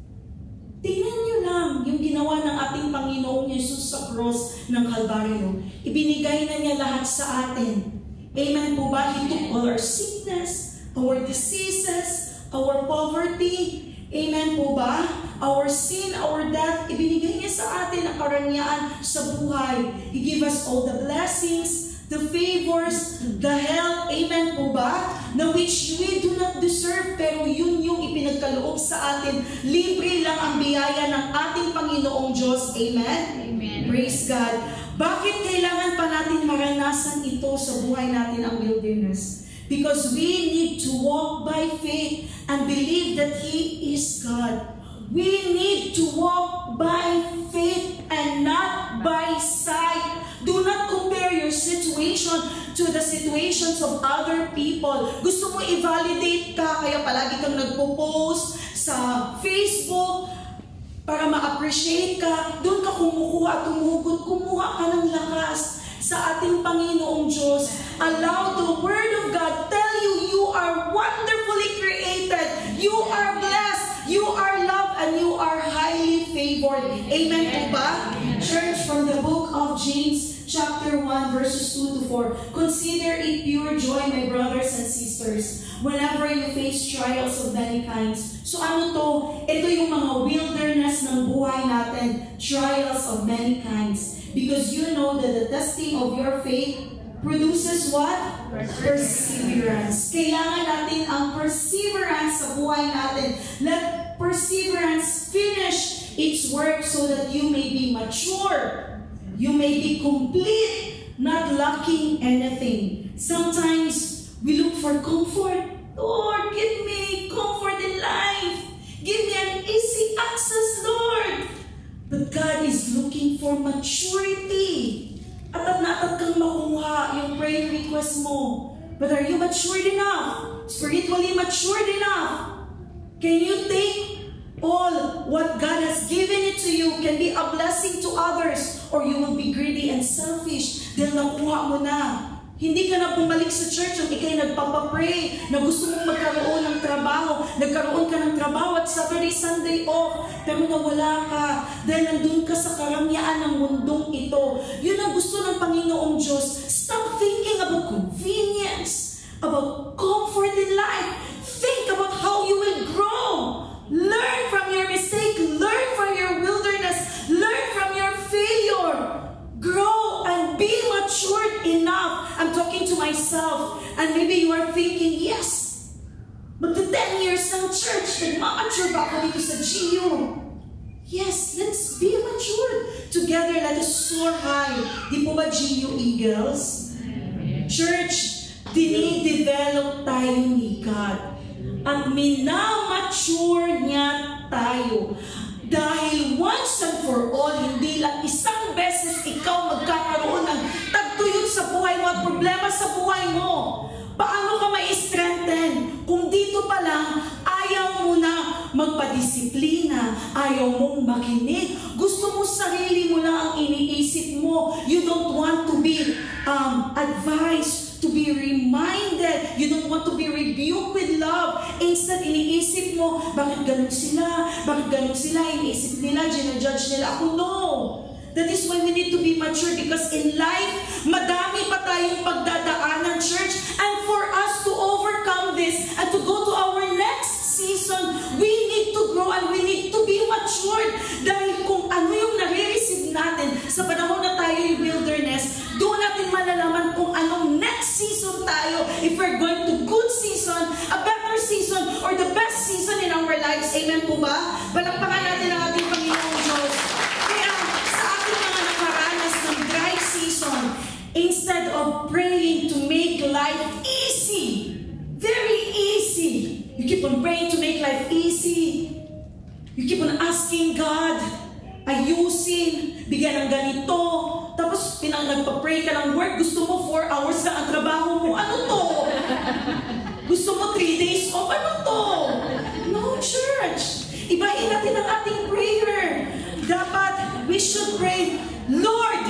tingnan niyo lang yung ginawa ng ating Panginoong Jesus sa cross ng Kalbaryo. Ibinigay na niya lahat sa atin. Amen po ba? He took all our sickness, our diseases, our poverty. Amen po ba? Our sin, our death. Ibinigay niya sa atin ang karangyaan sa buhay. He gave us all the blessings, the favors, the help, amen po ba? Na which we do not deserve, pero yun yung ipinagkaloob sa atin. Libre lang ang biyaya ng ating Panginoong Diyos, amen? Amen. Praise God. Bakit kailangan pa natin maranasan ito sa buhay natin ang wilderness? Because we need to walk by faith and believe that He is God. We need to walk by faith and not by sight. Do not compare your situation to the situations of other people. Gusto mo i-validate ka, kaya palagi kang nagpo-post sa Facebook para ma-appreciate ka. Doon ka kumukuha at tumugot. Kumuha ka ng lakas sa ating Panginoong Diyos. Allow the Word of God tell you, you are wonderfully created. You are blessed. You are loved and you are highly favored. Amen po ba? Church, from the book of James, chapter 1, verses 2 to 4. Consider it pure joy, my brothers and sisters, whenever you face trials of many kinds. So ano to? Ito yung mga wilderness ng buhay natin. Trials of many kinds. Because you know that the testing of your faith produces what? Perseverance. Kailangan natin ang perseverance sa buhay natin. Let perseverance finish its work so that you may be mature. You may be complete, not lacking anything. Sometimes we look for comfort. Lord, give me comfort in life. Give me an easy access, Lord. But God is looking for maturity. At natag kang makuha yung prayer request mo. But are you matured enough spiritually matured enough? Can you take all what God has given it to you can be a blessing to others, or you will be greedy and selfish dahil nakuha mo na? Hindi ka na bumalik sa church yung ikay nagpapapray na gusto mong magkaroon ng trabaho. Nagkaroon ka ng trabaho at Saturday, Sunday off, pero nawala ka dahil nandun ka sa karamyaan ng mundong ito. Yun ang gusto ng Panginoong Diyos. Stop thinking about convenience, about comfort in life. Think about how you will grow. Learn from your mistake. Learn from your wilderness. Learn from your failure. Grow and be matured enough. I'm talking to myself. And maybe you are thinking, yes, but the 10 years ng church, nagmamature ba ako dito sa GU? Yes, let's be matured. Together, let us soar high. Di po ba GU Eagles? Church, dinidevelop tayo ni God. At minamature niya tayo. Dahil once and for all, hindi lang isang beses ikaw magkakaroon ng tagtuyot sa buhay mo at problema sa buhay mo. Paano ka mai-strengthen? Kung dito pa lang, ayaw mo na magpadisiplina, ayaw mong makinig. Gusto mo sarili mo lang ang iniisip mo. You don't want to be advised, to be reminded. You don't want to be rebuked with love. Instead, iniisip mo, bakit ganun sila? Bakit ganun sila? Iniisip nila, ginajudge nila ako. No! That is why we need to be mature, because in life, madami pa tayong pagdadaanan, church. And for us to overcome this and to go to our next season, we need to grow and we need to be matured. Dahil kung ano yung nare-receive natin sa panahon na tayo yung wilderness, doon natin malalaman kung anong next season tayo. If we're going to good season, a better season, or the best season in our lives. Amen po ba? Palakpakan natin ang ating Panginoong Diyos. Kaya sa ating mga nakaranas ng dry season, instead of praying to make life easy, very easy, you keep on praying to make life easy. You keep on asking God, ayusin, bigyan ng ganito. Tapos nagpa-pray ka ng work, gusto mo 4 hours na ang trabaho mo. Ano to? Gusto mo 3 days off? Ano to? No, church. Ibahin natin ang ating prayer. Dapat, we should pray, Lord,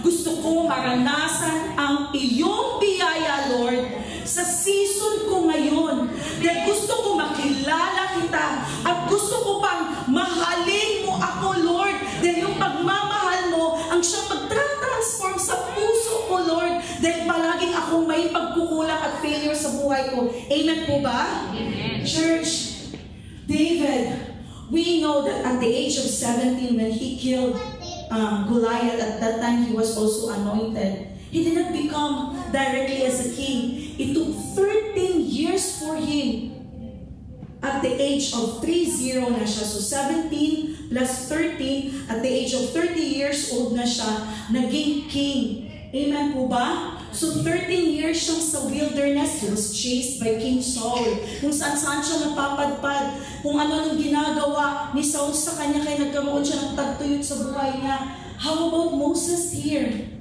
gusto ko maranasan ang iyong biyaya, Lord, sa season ko ngayon. Dahil gusto ko makilala kita at gusto ko pang mahalin mo ako, Lord. Dahil yung pagmamahal mo ang siyang magtra-transform sa puso ko, Lord. Dahil palaging akong may pagkukulang at failure sa buhay ko. Amen po ba? Amen. Church, David, we know that at the age of 17, when he killed Goliath, at that time he was also anointed. He did not become directly as a king. It took 13 years for him. At the age of 30 na siya. So 17 plus 13, at the age of 30 years old na siya, naging king. Amen po ba? So 13 years siyang sa wilderness. He was chased by King Saul. Kung saan-saan siya napapadpad. Kung ano nang ginagawa ni Saul sa kanya, kaya nagkaroon siya ng tagtuyot sa buhay niya. How about Moses here?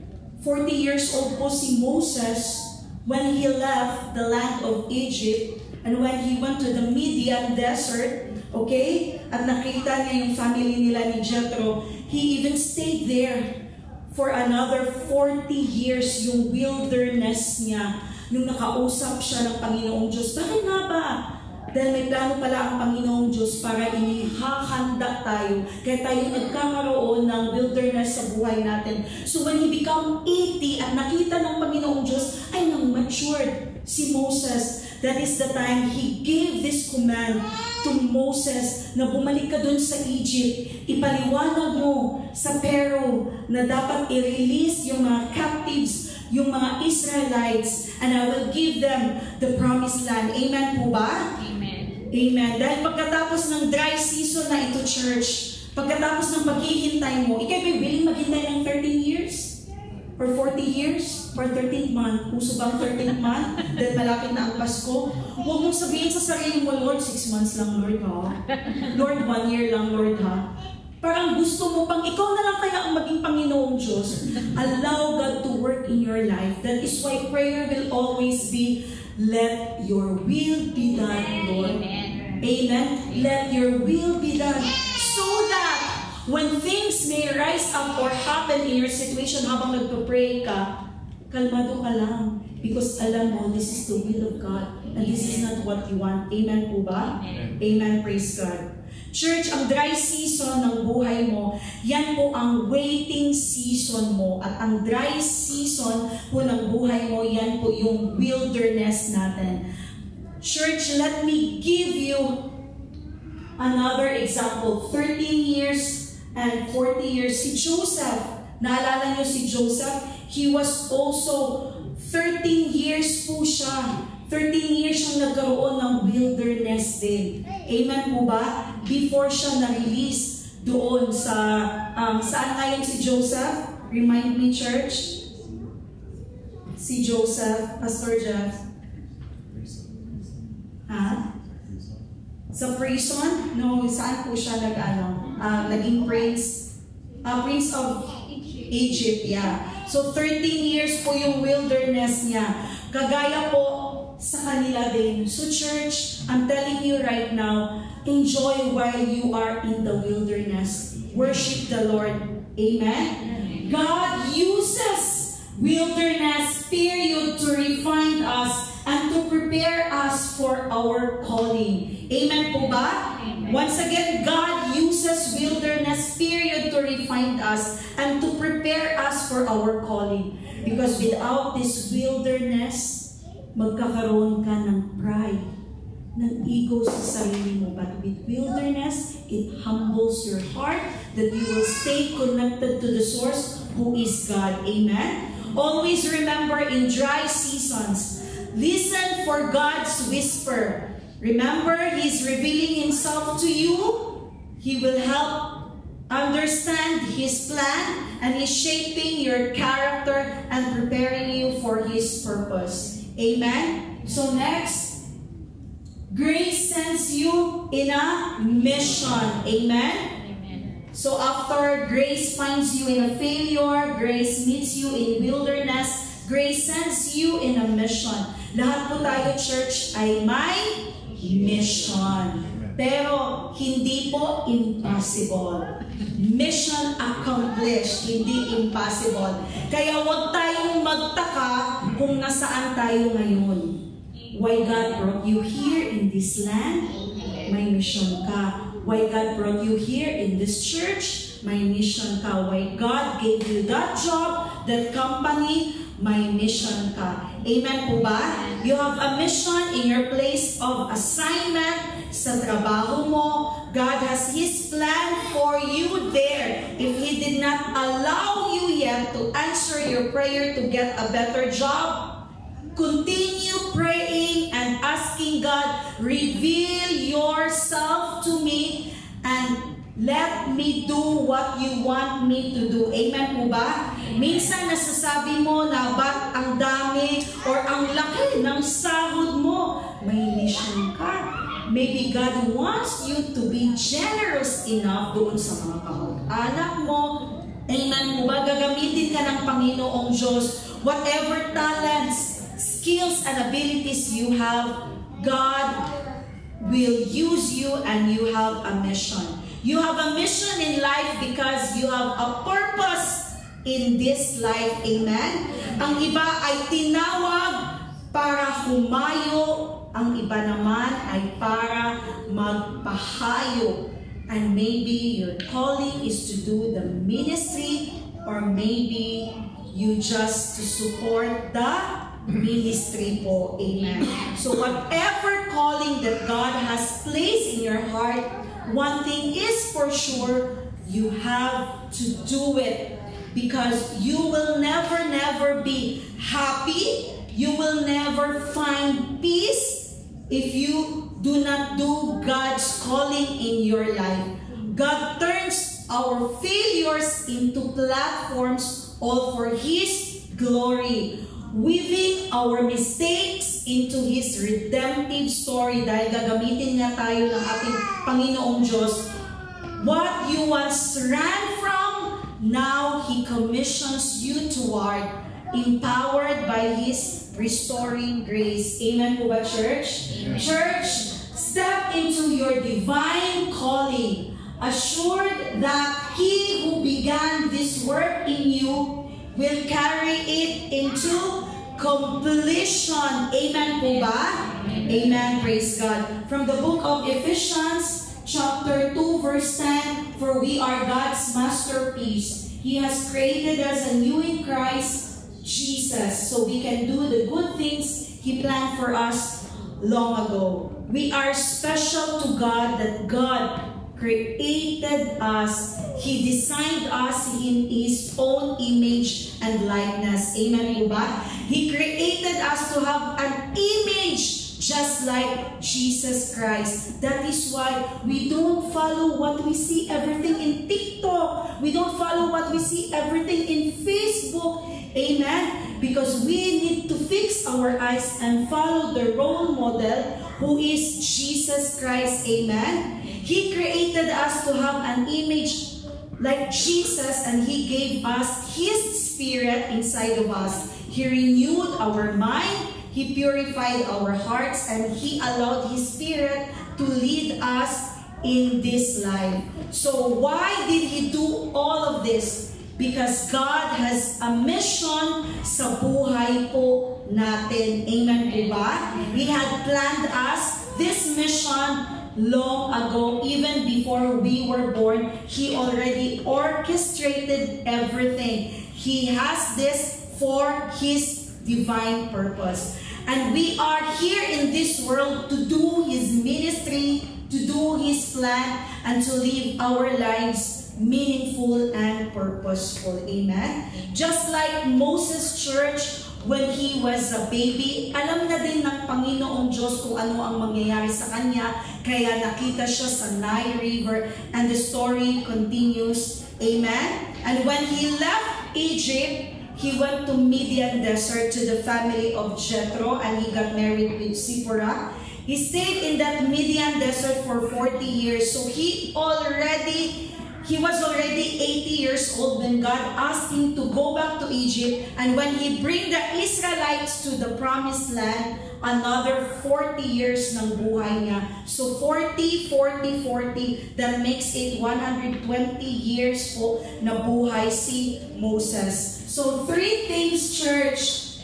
40 years old po si Moses when he left the land of Egypt and when he went to the Midian desert, okay? At nakita niya yung family nila ni Jethro. He even stayed there for another 40 years, yung wilderness niya, yung nakausap siya ng Panginoong Diyos. Bakit nga ba? Dahil may plano pala ang Panginoong Diyos para inihahanda tayo. Kaya tayo nagkakaroon ng wilderness sa buhay natin. So when he become 80 at nakita ng Panginoong Diyos, ay nang matured si Moses. That is the time he gave this command to Moses na bumalik ka dun sa Egypt. Ipaliwanag mo sa Pharaoh na dapat i-release yung mga captives, yung mga Israelites, and I will give them the promised land. Amen po ba? Amen. Amen. Dahil pagkatapos ng dry season na ito, church, pagkatapos ng paghihintay mo, ikay ba willing maghintay ng 13 years? Or 40 years? Or 13th month? Puso ba ang 13th month? Dahil malapit na ang Pasko? Huwag mong sabihin sa sarili mo, Lord, 6 months lang, Lord, ha? Lord, 1 year lang, Lord, ha? Parang gusto mo pang ikaw na lang kaya ang maging Panginoong Diyos. Allow God to work in your life. That is why prayer will always be, let your will be done, Lord. Amen. Let your will be done. So that when things may rise up or happen in your situation habang nagpa-pray ka, kalmado ka lang. Because alam mo, this is the will of God. And this is not what you want. Amen po ba? Amen. Praise God. Church, ang dry season ng buhay mo, yan po ang waiting season mo. At ang dry season po ng buhay mo, yan po yung wilderness natin. Church, let me give you another example. 13 years and 40 years. Si Joseph, naalala niyo si Joseph? He was also 13 years po siya. 13 years siyang nagkaroon ng wilderness din. Amen po ba? Before siya na-release doon sa, saan ngayon si Joseph? Remind me, church. Si Joseph, Pastor Jeff. Ha? Sa prison? No, saan po siya naging prince? Prince of Egypt, yeah. So 13 years po yung wilderness niya. Kagaya po sa kanila din. So church, I'm telling you right now, enjoy while you are in the wilderness. Worship the Lord. Amen? God uses wilderness period to refine us and to prepare us for our calling. Amen po ba? Amen. Once again, God uses wilderness period to refine us and to prepare us for our calling. Because without this wilderness, magkakaroon ka ng pride, ng ego sa sarili mo. But with wilderness, it humbles your heart that you will stay connected to the source who is God. Amen? Always remember in dry seasons, listen for God's whisper. Remember, He's revealing Himself to you. He will help understand His plan and He's shaping your character and preparing you for His purpose. Amen? So next, grace sends you in a mission. Amen? So after grace finds you in a failure, grace meets you in wilderness, grace sends you in a mission. Lahat po tayo, church, ay may mission. Pero hindi po impossible. Mission accomplished, hindi impossible. Kaya huwag tayong magtaka kung nasaan tayo ngayon. Why God brought you here in this land? May mission ka. Why God brought you here in this church? May mission ka. Why God gave you that job, that company? May mission ka. Amen po ba? You have a mission in your place of assignment sa trabaho mo. God has His plan for you there. If He did not allow you yet to answer your prayer to get a better job, continue praying and asking God, reveal yourself to me and let me do what you want me to do. Amen po ba? Minsan nasasabi mo na ba't ang dami or ang laki ng sahod mo? May mission ka. Maybe God wants you to be generous enough doon sa mga kamag-anak mo. Amen po ba? Gagamitin ka ng Panginoong Diyos. Whatever talents, skills, and abilities you have, God will use you and you have a mission. You have a mission in life because you have a purpose in this life. Amen? Ang iba ay tinawag para humayo. Ang iba naman ay para magpahayo. And maybe your calling is to do the ministry, or maybe you just to support the ministry po. Amen. So whatever calling that God has placed in your heart, one thing is for sure, you have to do it. Because you will never be happy. You will never find peace if you do not do God's calling in your life. God turns our failures into platforms all for His glory. Weaving our mistakes into His redemptive story. Dahil gagamitin nga tayo ng ating Panginoong Diyos, What you once ran from, now He commissions you toward, empowered by His restoring grace. Amen po ba, church? Amen. Church, step into your divine calling, assured that He who began this work in you will carry it into completion. Amen po ba? Amen. Praise God. From the book of Ephesians, chapter 2, verse 10, for we are God's masterpiece. He has created us anew in Christ Jesus, so we can do the good things He planned for us long ago. We are special to God, that God created us. He designed us in His own image and likeness. Amen po ba? He created us to have an image just like Jesus Christ. That is why we don't follow what we see everything in TikTok. We don't follow what we see everything in Facebook. Amen? Because we need to fix our eyes and follow the role model who is Jesus Christ. Amen? He created us to have an image like Jesus, and He gave us His Spirit inside of us. He renewed our mind, He purified our hearts, and He allowed His Spirit to lead us in this life. So why did He do all of this? Because God has a mission sa buhay po natin. Amen po ba? He had planned us this mission long ago, even before we were born. He already orchestrated everything. He has this for His divine purpose. And we are here in this world to do His ministry, to do His plan, and to live our lives meaningful and purposeful. Amen? Just like Moses' church, when he was a baby, alam na din ng Panginoong Diyos kung ano ang mangyayari sa kanya, kaya nakita siya sa Nile River, and the story continues. Amen? And when he left Egypt, he went to Midian desert to the family of Jethro, and he got married with Zipporah. He stayed in that Midian desert for 40 years. So he was already 80 years old when God asked him to go back to Egypt. And when He bring the Israelites to the promised land, another 40 years ng buhay niya. So 40, 40, 40, that makes it 120 years po na buhay si Moses. So 3 things, church,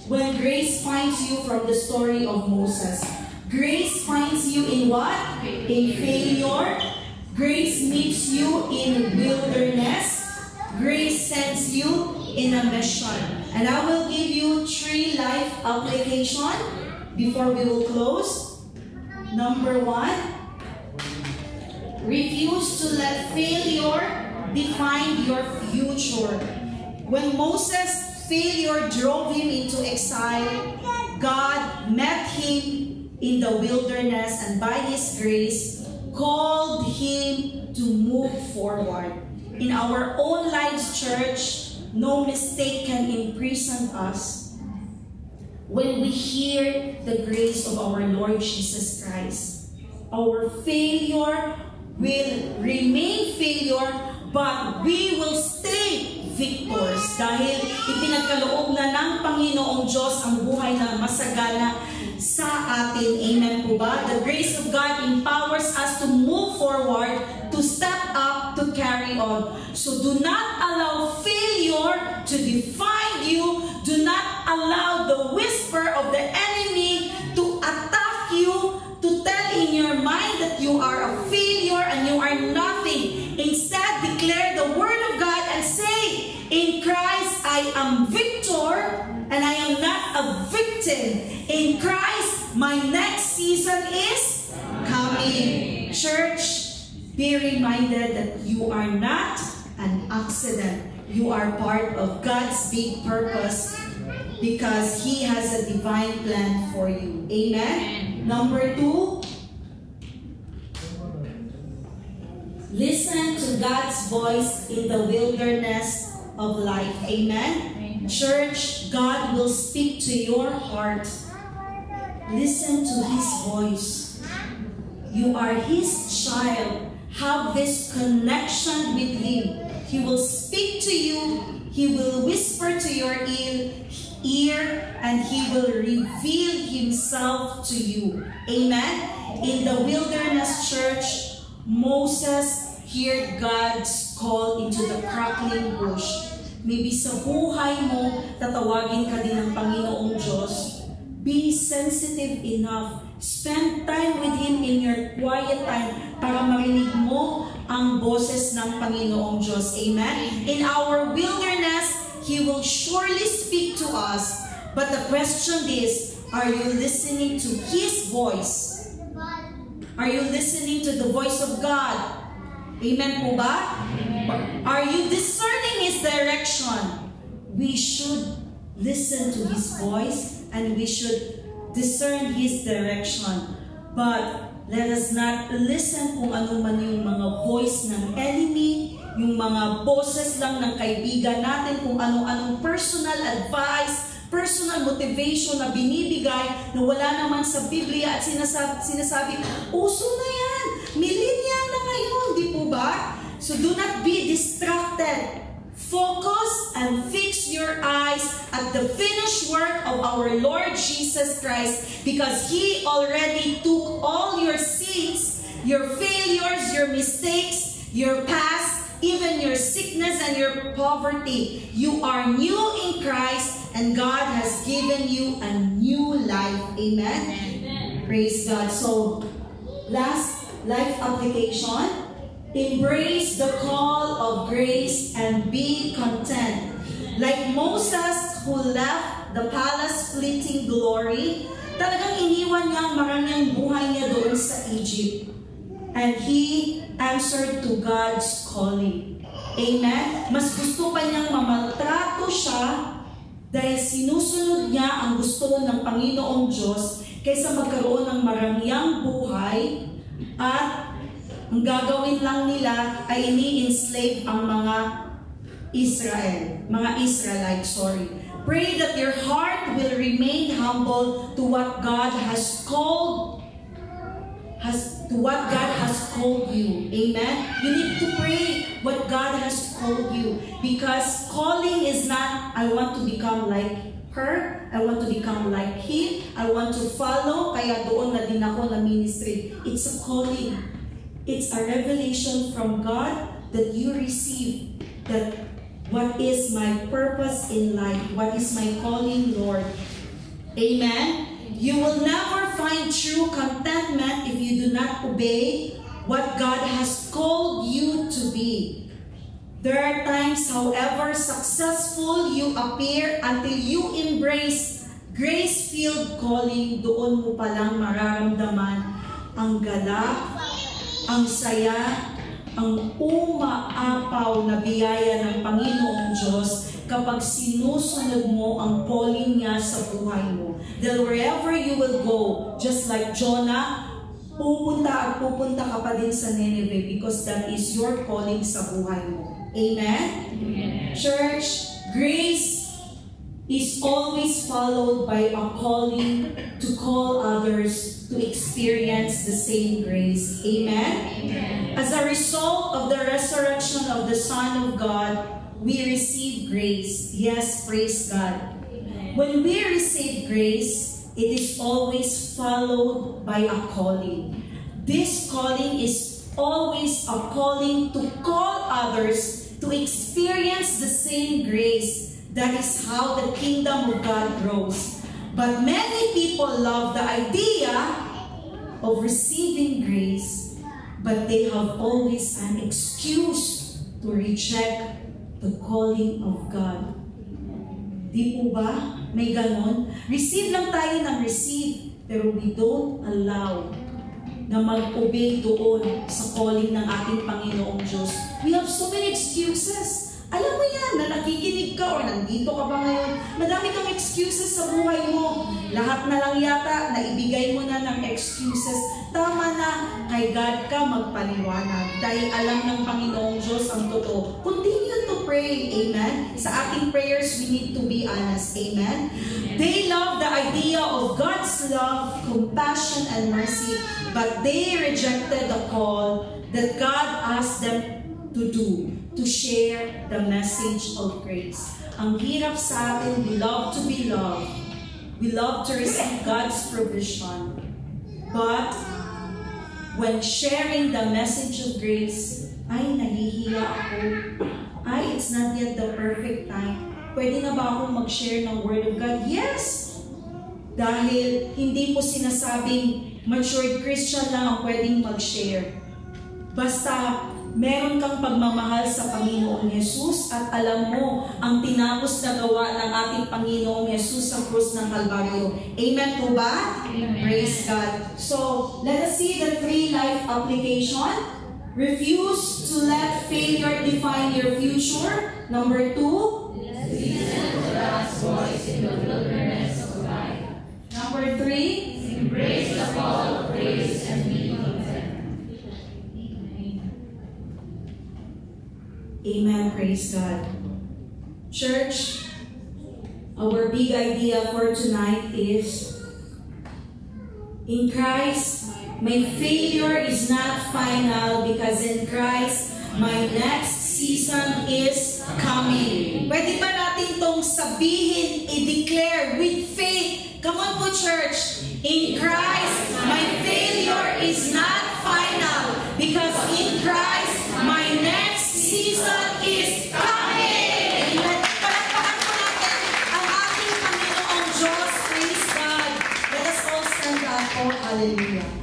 when grace finds you from the story of Moses. Grace finds you in what? In failure. Grace meets you in wilderness. Grace sends you in a mission. And I will give you 3 life application before we will close. Number 1, refuse to let failure define your future. When Moses' failure drove him into exile, God met him in the wilderness, and by His grace, called him to move forward. In our own lives, church, no mistake can imprison us. When we hear the grace of our Lord Jesus Christ, our failure will remain failure, but we will stay victors dahil ipinagkaloob na ng Panginoong Diyos ang buhay na masagana sa atin. Amen po ba? The grace of God empowers us to move forward, to step up, to carry on. So do not allow failure to define you. Do not allow the whisper of the enemy to attack you, to tell in your mind that you are a failure and you are nothing. Instead, declare the word of God and say, in Christ I am victor and I am not a victim. In Christ, my next season is coming. Church, be reminded that you are not an accident. You are part of God's big purpose because He has a divine plan for you. Amen? Number 2, listen to God's voice in the wilderness of life. Amen? Church, God will speak to your heart. Listen to His voice. You are His child. have this connection with Him. He will speak to you, He will whisper to your ear, and He will reveal Himself to you. Amen? In the wilderness church, Moses heard God's call into the crackling bush. Maybe sa buhay mo, tatawagin ka din ng Panginoong Diyos. Be sensitive enough. Spend time with Him in your quiet time para marinig mo ang boses ng Panginoong Diyos. Amen? In our wilderness, He will surely speak to us. But the question is, are you listening to His voice? Are you listening to the voice of God? Amen po ba? Are you discerning His direction? We should listen to His voice and we should discern His direction. But let us not listen kung ano man yung mga voice ng enemy, yung mga boses lang ng kaibigan natin, kung ano-anong personal advice, personal motivation na binibigay na wala naman sa Biblia at sinasabi, uso na yan, millennial na ngayon, di po ba? So do not be distracted. Focus and fix your eyes at the finished work of our Lord Jesus Christ, because He already took all your sins, your failures, your mistakes, your past, even your sickness and your poverty. You are new in Christ and God has given you a new life. Amen? Amen. Praise God. So, last life application. Embrace the call of grace and be content. Like Moses who left the palace fleeting glory, talagang iniwan niya ang maraming buhay niya doon sa Egypt. And he answered to God's calling. Amen? Mas gusto pa niyang mamaltrato siya dahil sinusunod niya ang gusto ng Panginoong Diyos kaysa magkaroon ng maraming buhay at ang gagawin lang nila ay ini-enslave ang mga Israelites, Pray that your heart will remain humble to what God has called you. Amen? You need to pray what God has called you, because calling is not, I want to become like her, I want to become like him, I want to follow, kaya doon na din ako na ministry. It's a calling. It's a revelation from God that you receive, that what is my purpose in life? What is my calling, Lord? Amen? You will never find true contentment if you do not obey what God has called you to be. There are times, however successful you appear, until you embrace grace-filled calling, doon mo palang mararamdaman ang galak, ang saya, ang umaapaw na biyaya ng Panginoong Diyos kapag sinusunod mo ang calling niya sa buhay mo. That wherever you will go, just like Jonah, pupunta ka pa din sa Nineveh because that is your calling sa buhay mo. Amen? Amen. Church, grace is always followed by a calling to call others to experience the same grace. Amen? Amen. As a result of the resurrection of the Son of God, we receive grace. Yes, praise God. Amen. When we receive grace, it is always followed by a calling. This calling is always a calling to call others to experience the same grace. That is how the kingdom of God grows. But many people love the idea of receiving grace, but they have always an excuse to reject the calling of God. Di po ba? May ganon? Receive lang tayo ng receive, pero we don't allow na mag-obey doon sa calling ng ating Panginoong Diyos. We have so many excuses. Alam mo yan, na nakikinig ka o nandito ka ba ngayon, madami kang excuses sa buhay mo. Lahat na lang yata, naibigay mo na ng excuses. Tama na, kay God ka magpaliwanag. Dahil alam ng Panginoong Diyos ang totoo. Continue to pray. Amen? Sa ating prayers, we need to be honest. Amen? They love the idea of God's love, compassion, and mercy, but they rejected the call that God asked them to do, to share the message of grace. Ang hirap sa atin, we love to be loved. We love to receive God's provision. But when sharing the message of grace, ay, nahihiya ako. Ay, it's not yet the perfect time. Pwede na ba akong mag-share ng Word of God? Yes! Dahil hindi po sinasabing matured Christian lang ang pwedeng mag-share. Basta meron kang pagmamahal sa Panginoong Yesus at alam mo ang tinapos na gawa ng ating Panginoong Yesus sa krus ng Kalbaryo. Amen po ba? Amen. Praise God. So, let us see the 3 life application. Refuse to let failure define your future. Number 2. Listen to God's voice in the wilderness of life. Number 3. Embrace the call of grace and be content. Amen. Praise God. Church, our big idea for tonight is, in Christ, my failure is not final because in Christ, my next season is coming. Pwede ba natin itong sabihin, i-declare with faith? Come on po, church. In Christ, my failure is not final because in Christ, my next season is coming. Amen. Palakpakan po natin ang ating Panginoong Diyos. Praise God. Let us all stand up. Oh, hallelujah.